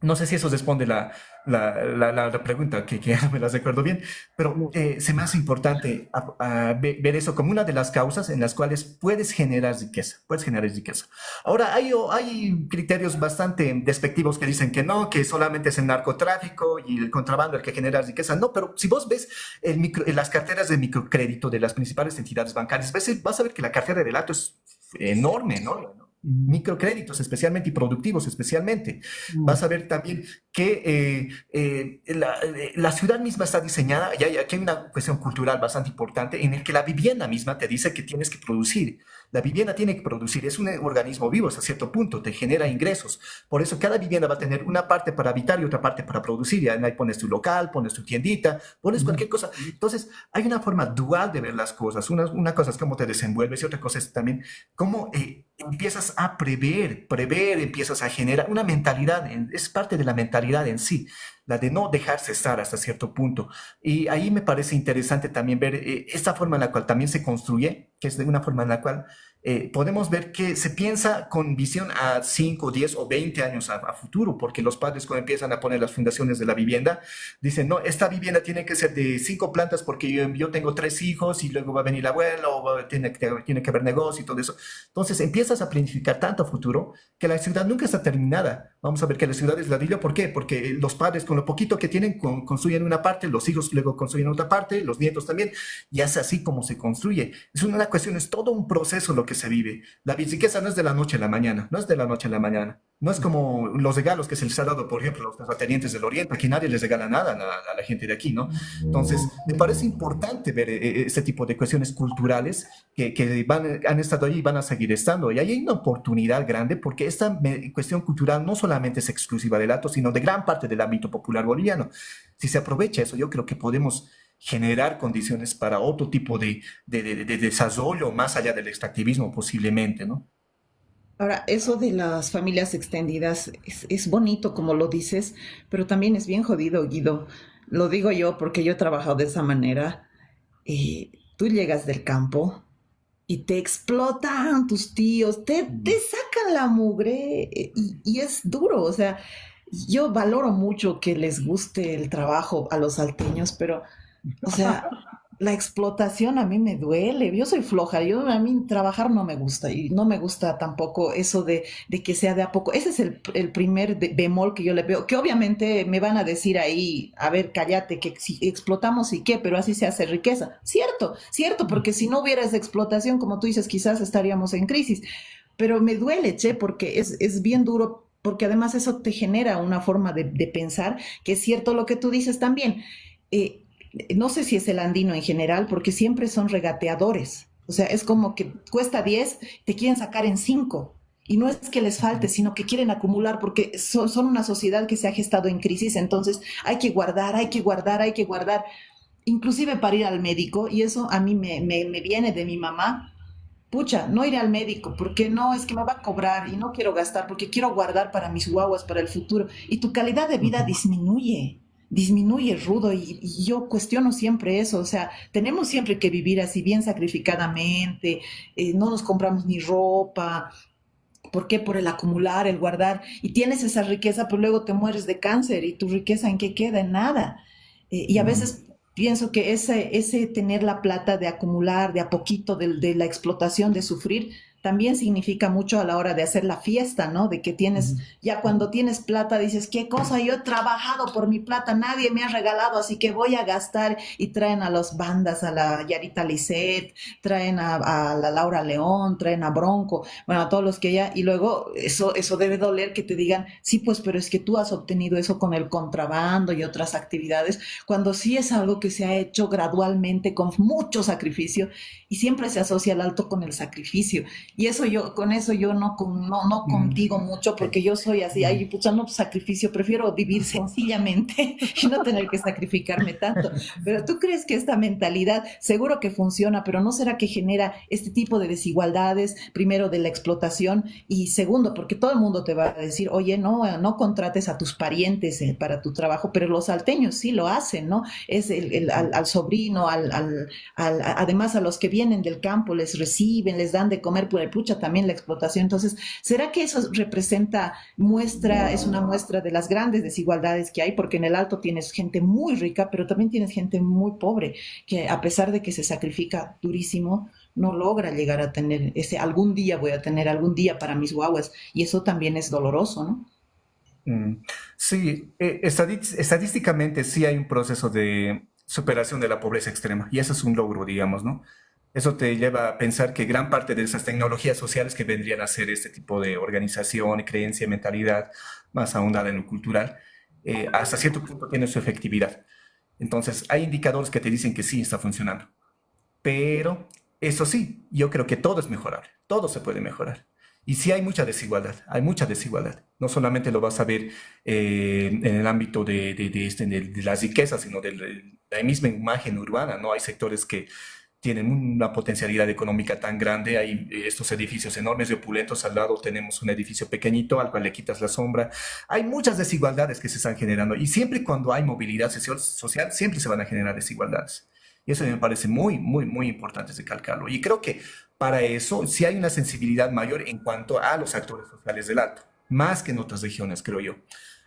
No sé si eso responde la pregunta, que ya no me las recuerdo bien, pero se me hace importante ver eso como una de las causas en las cuales puedes generar riqueza, Ahora, hay criterios bastante despectivos que dicen que no, que solamente es el narcotráfico y el contrabando el que genera riqueza. No, pero si vos ves las carteras de microcrédito de las principales entidades bancarias, vas a ver que la cartera del Alto es enorme, ¿no? Microcréditos especialmente y productivos especialmente. Vas a ver también que la ciudad misma está diseñada, y aquí hay una cuestión cultural bastante importante, en el que la vivienda misma te dice que tienes que producir. La vivienda tiene que producir, es un organismo vivo hasta cierto punto, te genera ingresos. Por eso cada vivienda va a tener una parte para habitar y otra parte para producir. Y ahí pones tu local, pones tu tiendita, pones cualquier cosa. Entonces, hay una forma dual de ver las cosas. Una cosa es cómo te desenvuelves y otra cosa es también cómo empiezas a prever, empiezas a generar una mentalidad, es parte de la mentalidad en sí, la de no dejarse estar hasta cierto punto. Y ahí me parece interesante también ver esta forma en la cual también se construye, que es de una forma en la cual podemos ver que se piensa con visión a 5, 10 o 20 años a futuro, porque los padres cuando empiezan a poner las fundaciones de la vivienda, dicen, no, esta vivienda tiene que ser de 5 plantas porque yo tengo 3 hijos y luego va a venir el abuelo, tiene que haber negocio y todo eso. Entonces empiezas a planificar tanto a futuro que la ciudad nunca está terminada. Vamos a ver que la ciudad es ladrillo, ¿por qué? Porque los padres con lo poquito que tienen construyen una parte, los hijos luego construyen otra parte, los nietos también, y es así como se construye. Es una cuestión, es todo un proceso lo que se vive. La riqueza no es de la noche a la mañana, no es de la noche a la mañana. No es como los regalos que se les ha dado, por ejemplo, a los terratenientes del Oriente. Aquí nadie les regala nada a la gente de aquí, ¿no? Entonces, me parece importante ver este tipo de cuestiones culturales que han estado ahí y van a seguir estando. Y ahí hay una oportunidad grande porque esta cuestión cultural no solamente es exclusiva del Alto, sino de gran parte del ámbito popular boliviano. Si se aprovecha eso, yo creo que podemos generar condiciones para otro tipo de desarrollo más allá del extractivismo posiblemente, ¿no? Ahora, eso de las familias extendidas es bonito como lo dices, pero también es bien jodido, Guido. Lo digo yo porque yo he trabajado de esa manera. Tú llegas del campo y te explotan tus tíos, te sacan la mugre y es duro. O sea, yo valoro mucho que les guste el trabajo a los salteños, pero, o sea, la explotación a mí me duele. Yo soy floja, a mí trabajar no me gusta y no me gusta tampoco eso de que sea de a poco. Ese es el primer bemol que yo le veo, que obviamente me van a decir ahí, a ver, cállate, que si explotamos y qué, pero así se hace riqueza. Cierto, cierto, porque si no hubiera esa explotación, como tú dices, quizás estaríamos en crisis. Pero me duele, che, porque es bien duro, porque además eso te genera una forma de pensar, que es cierto lo que tú dices también. Eh, no sé si es el andino en general, porque siempre son regateadores. O sea, es como que cuesta 10, te quieren sacar en 5. Y no es que les falte, sino que quieren acumular, porque son una sociedad que se ha gestado en crisis, entonces hay que guardar, hay que guardar, hay que guardar, inclusive para ir al médico, y eso a mí me viene de mi mamá. Pucha, no iré al médico, porque no, es que me va a cobrar y no quiero gastar, porque quiero guardar para mis guaguas, para el futuro. Y tu calidad de vida disminuye rudo y yo cuestiono siempre eso, o sea, tenemos siempre que vivir así bien sacrificadamente, no nos compramos ni ropa, ¿por qué? Por el acumular, el guardar, y tienes esa riqueza, pero luego te mueres de cáncer y tu riqueza en qué queda, en nada. Y a veces pienso que ese tener la plata de acumular de a poquito de la explotación, de sufrir, también significa mucho a la hora de hacer la fiesta, ¿no? De que tienes, ya cuando tienes plata dices, qué cosa, yo he trabajado por mi plata, nadie me ha regalado, así que voy a gastar y traen a las bandas, a la Yarita Lisset, traen a la Laura León, traen a Bronco, bueno, a todos los que ya, y luego eso debe doler que te digan, sí, pues, pero es que tú has obtenido eso con el contrabando y otras actividades, cuando sí es algo que se ha hecho gradualmente con mucho sacrificio y siempre se asocia el alto con el sacrificio. Y eso con eso yo no contigo mucho porque yo soy así, ay, pucha, no sacrificio, prefiero vivir sencillamente y no tener que sacrificarme tanto. Pero tú crees que esta mentalidad seguro que funciona, pero ¿no será que genera este tipo de desigualdades, primero de la explotación y segundo, porque todo el mundo te va a decir, oye, no contrates a tus parientes para tu trabajo, pero los salteños sí lo hacen, ¿no? Es al sobrino, además a los que vienen del campo, les reciben, les dan de comer, pues pucha, también la explotación. Entonces, ¿será que eso es una muestra de las grandes desigualdades que hay? Porque en el Alto tienes gente muy rica, pero también tienes gente muy pobre, que a pesar de que se sacrifica durísimo, no logra llegar a tener algún día voy a tener algún día para mis guaguas, y eso también es doloroso, ¿no? Sí, estadísticamente sí hay un proceso de superación de la pobreza extrema y eso es un logro, digamos, ¿no? Eso te lleva a pensar que gran parte de esas tecnologías sociales que vendrían a ser este tipo de organización, creencia, mentalidad más ahondada en lo cultural, hasta cierto punto tiene su efectividad. Entonces, hay indicadores que te dicen que sí está funcionando. Pero eso sí, yo creo que todo es mejorable, todo se puede mejorar. Y sí hay mucha desigualdad, hay mucha desigualdad. No solamente lo vas a ver en el ámbito de las riquezas, sino de la misma imagen urbana, ¿no? Hay sectores que tienen una potencialidad económica tan grande, hay estos edificios enormes y opulentos, al lado tenemos un edificio pequeñito al cual le quitas la sombra. Hay muchas desigualdades que se están generando y siempre cuando hay movilidad social siempre se van a generar desigualdades. Y eso me parece muy, muy, muy importante recalcarlo. Y creo que para eso sí hay una sensibilidad mayor en cuanto a los actores sociales del Alto, más que en otras regiones, creo yo.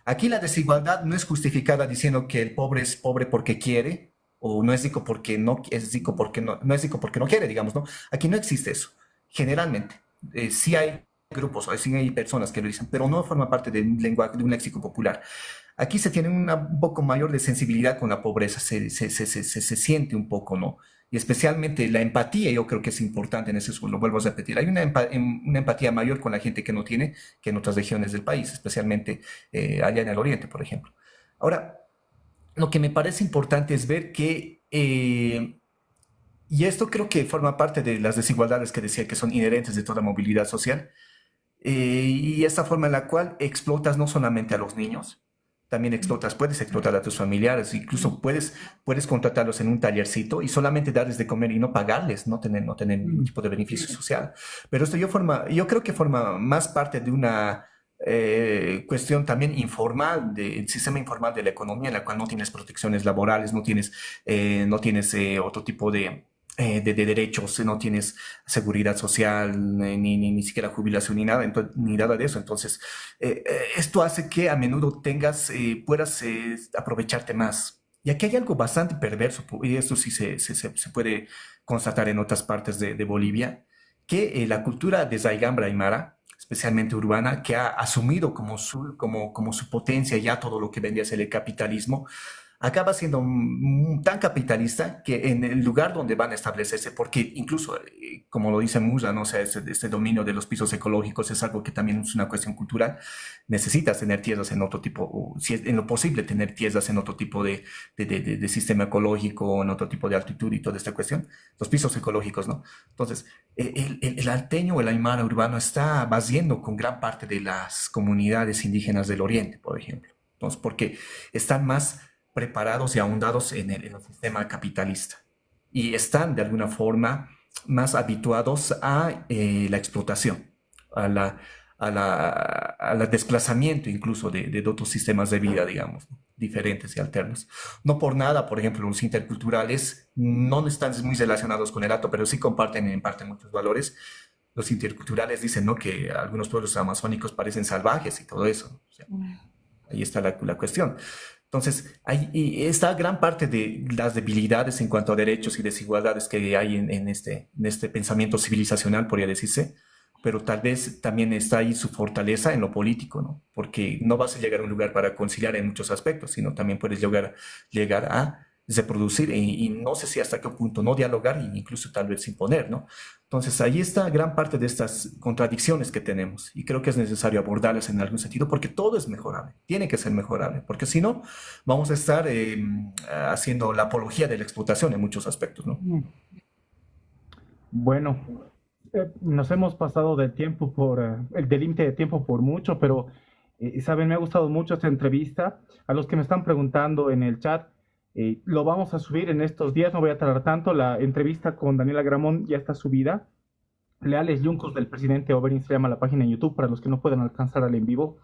Aquí la desigualdad no es justificada diciendo que el pobre es pobre porque quiere, o no es rico porque no es rico porque no es rico porque no quiere, digamos, ¿no? Aquí no existe eso. Generalmente, sí hay grupos, o sí hay personas que lo dicen, pero no forma parte de un lenguaje, de un léxico popular. Aquí se tiene un poco mayor de sensibilidad con la pobreza, se siente un poco, ¿no? Y especialmente la empatía, yo creo que es importante en ese lo vuelvo a repetir. Hay una empatía mayor con la gente que no tiene que en otras regiones del país, especialmente allá en el oriente, por ejemplo. Ahora, lo que me parece importante es ver que, y esto creo que forma parte de las desigualdades que decía que son inherentes de toda movilidad social, y esta forma en la cual explotas no solamente a los niños, también explotas, puedes explotar a tus familiares, incluso puedes contratarlos en un tallercito y solamente darles de comer y no pagarles, no tener ningún tipo de beneficio social. Pero esto yo creo que forma más parte de una cuestión también informal, del sistema informal de la economía, en la cual no tienes protecciones laborales, no tienes otro tipo de derechos, no tienes seguridad social, ni siquiera jubilación, ni nada de eso. Entonces, esto hace que a menudo puedas aprovecharte más. Y aquí hay algo bastante perverso, y esto sí se puede constatar en otras partes de Bolivia, que la cultura de Zaigambra Aymara, especialmente urbana, que ha asumido como su potencia ya todo lo que vendría a ser el capitalismo, acaba siendo tan capitalista que en el lugar donde van a establecerse, porque incluso, como lo dice Musa, ¿no? O sea, este dominio de los pisos ecológicos es algo que también es una cuestión cultural. Necesitas tener tierras en otro tipo, o si es en lo posible tener tierras en otro tipo de sistema ecológico, en otro tipo de altitud y toda esta cuestión. Los pisos ecológicos, ¿no? Entonces, el alteño o el aymara urbano está basiendo con gran parte de las comunidades indígenas del oriente, por ejemplo. Entonces, porque están más preparados y ahondados en el sistema capitalista y están de alguna forma más habituados a la explotación, a al desplazamiento incluso de otros sistemas de vida, digamos, ¿no? Diferentes y alternos. No por nada, por ejemplo, los interculturales no están muy relacionados con el Alto, pero sí comparten en parte muchos valores. Los interculturales dicen, ¿no?, que algunos pueblos amazónicos parecen salvajes y todo eso. O sea, ahí está la cuestión. Entonces, y esta gran parte de las debilidades en cuanto a derechos y desigualdades que hay en este pensamiento civilizacional, podría decirse, pero tal vez también está ahí su fortaleza en lo político, ¿no? Porque no vas a llegar a un lugar para conciliar en muchos aspectos, sino también puedes llegar a reproducir y no sé si hasta qué punto no dialogar e incluso tal vez imponer, ¿no? Entonces ahí está gran parte de estas contradicciones que tenemos y creo que es necesario abordarlas en algún sentido porque todo es mejorable, tiene que ser mejorable, porque si no vamos a estar haciendo la apología de la explotación en muchos aspectos, ¿no? Bueno, nos hemos pasado del tiempo del límite de tiempo por mucho, pero saben, me ha gustado mucho esta entrevista. A los que me están preguntando en el chat, lo vamos a subir en estos días, no voy a tardar tanto. La entrevista con Daniela Gramont ya está subida. Leales Yuncos del presidente Oberyn se llama la página en YouTube para los que no puedan alcanzar al en vivo.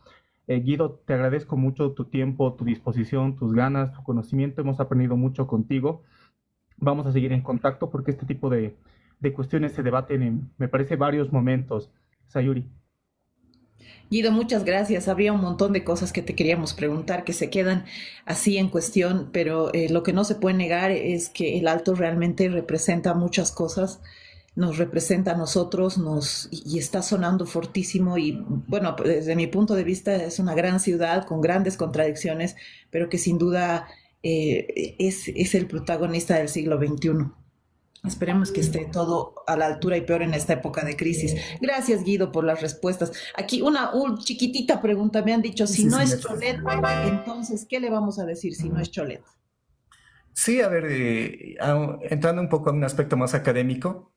Guido, te agradezco mucho tu tiempo, tu disposición, tus ganas, tu conocimiento. Hemos aprendido mucho contigo. Vamos a seguir en contacto porque este tipo de cuestiones se debaten en, me parece, varios momentos. Sayuri. Guido, muchas gracias. Habría un montón de cosas que te queríamos preguntar que se quedan así en cuestión, pero lo que no se puede negar es que el Alto realmente representa muchas cosas, nos representa a nosotros, y está sonando fortísimo y bueno, desde mi punto de vista es una gran ciudad con grandes contradicciones, pero que sin duda es el protagonista del siglo XXI. Esperemos que esté todo a la altura y peor en esta época de crisis. Gracias, Guido, por las respuestas. Aquí una chiquitita pregunta. Me han dicho, si Sí, no sí, es Cholet, entonces, ¿qué le vamos a decir si no es Cholet? sí, a ver, entrando un poco a un aspecto más académico,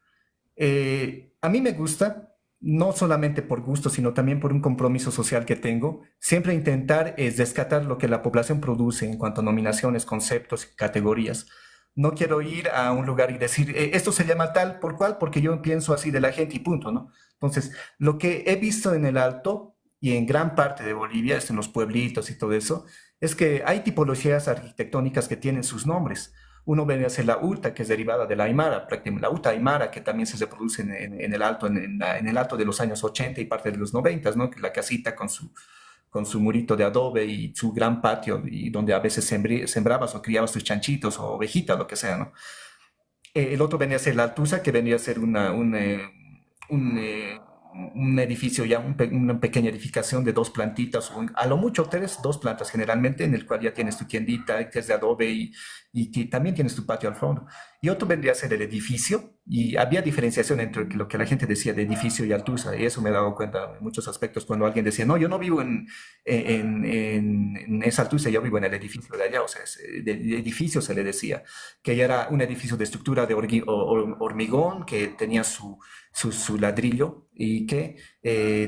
a mí me gusta, no solamente por gusto, sino también por un compromiso social que tengo, siempre intentar es rescatar lo que la población produce en cuanto a nominaciones, conceptos y categorías. No quiero ir a un lugar y decir, esto se llama tal por cual, porque yo pienso así de la gente y punto, ¿no? Entonces, lo que he visto en el Alto y en gran parte de Bolivia, en los pueblitos y todo eso, es que hay tipologías arquitectónicas que tienen sus nombres. Uno viene a ser la Urta, que es derivada de la Aymara, prácticamente la Urta Aymara, que también se reproduce en el Alto, en el Alto de los años 80 y parte de los 90, ¿no? Que la casita con su murito de adobe y su gran patio, y donde a veces sembrabas o criabas tus chanchitos o ovejitas, lo que sea, ¿no? El otro venía a ser la Altusa, que venía a ser un, eh, un edificio ya, una pequeña edificación de dos plantitas, o a lo mucho tres, dos plantas generalmente, en el cual ya tienes tu tiendita, que es de adobe y que también tienes tu patio al fondo. Y otro vendría a ser el edificio, y había diferenciación entre lo que la gente decía de edificio y altusa, y eso me he dado cuenta en muchos aspectos cuando alguien decía, no, yo no vivo en esa altusa, yo vivo en el edificio de allá, o sea, de edificio se le decía, que ya era un edificio de estructura de hormigón, que tenía su ladrillo y que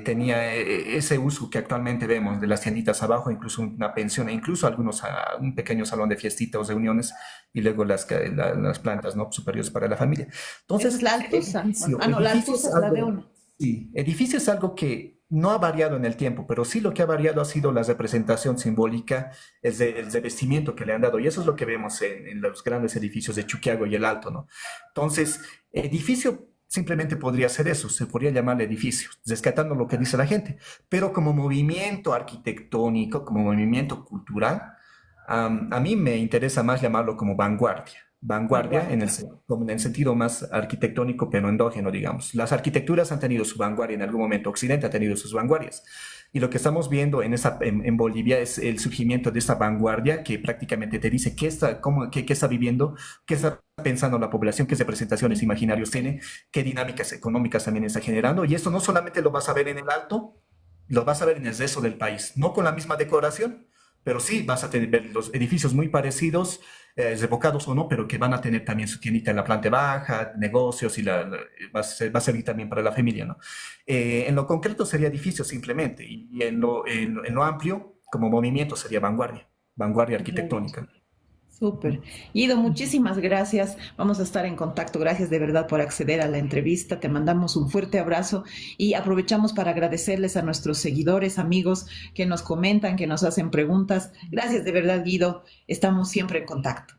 tenía ese uso que actualmente vemos de las tienditas abajo, incluso una pensión, e incluso algunos, un pequeño salón de fiestitas o reuniones, y luego las plantas, ¿no?, superiores para la familia. Esa es Entonces, la Altusa. Ah, no, la Altusa es la de uno. sí, edificio es algo que no ha variado en el tiempo, pero sí lo que ha variado ha sido la representación simbólica, el revestimiento que le han dado, y eso es lo que vemos en los grandes edificios de Chuquiago y el Alto, ¿no? Entonces, edificio simplemente podría ser eso, se podría llamarle edificio, rescatando lo que dice la gente, pero como movimiento arquitectónico, como movimiento cultural, a mí me interesa más llamarlo como vanguardia. Vanguardia Vanguardia. como en el sentido más arquitectónico, pero endógeno, digamos. Las arquitecturas han tenido su vanguardia en algún momento, Occidente ha tenido sus vanguardias. Y lo que estamos viendo en Bolivia es el surgimiento de esta vanguardia que prácticamente te dice qué está viviendo, qué está pensando la población, qué representaciones imaginarios tiene, qué dinámicas económicas también está generando. Y esto no solamente lo vas a ver en el Alto, lo vas a ver en el resto del país. No con la misma decoración, pero sí vas a tener los edificios muy parecidos, revocados o no, pero que van a tener también su tiendita en la planta baja, negocios y va a servir también para la familia, ¿no? En lo concreto sería edificio simplemente, y en lo amplio, como movimiento, sería vanguardia, vanguardia arquitectónica. Súper. Guido, muchísimas gracias. Vamos a estar en contacto. Gracias de verdad por acceder a la entrevista. Te mandamos un fuerte abrazo y aprovechamos para agradecerles a nuestros seguidores, amigos que nos comentan, que nos hacen preguntas. Gracias de verdad, Guido. Estamos siempre en contacto.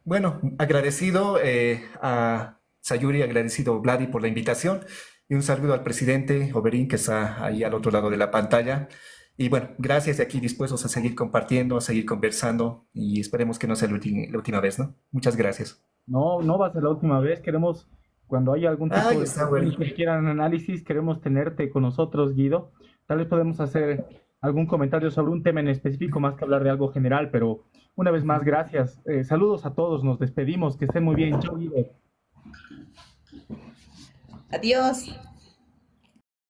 Bueno, agradecido a Sayuri, agradecido Vladi por la invitación, y un saludo al presidente Oberín, que está ahí al otro lado de la pantalla. Y bueno, gracias, y aquí dispuestos a seguir compartiendo, a seguir conversando, y esperemos que no sea la última vez, ¿no? Muchas gracias. No, no va a ser la última vez. Queremos, cuando haya algún tipo Ahí de está, bueno. que quieran análisis, queremos tenerte con nosotros, Guido. Tal vez podemos hacer algún comentario sobre un tema en específico, más que hablar de algo general, pero una vez más, gracias. Saludos a todos, nos despedimos, que estén muy bien. Chao, Guido. Adiós.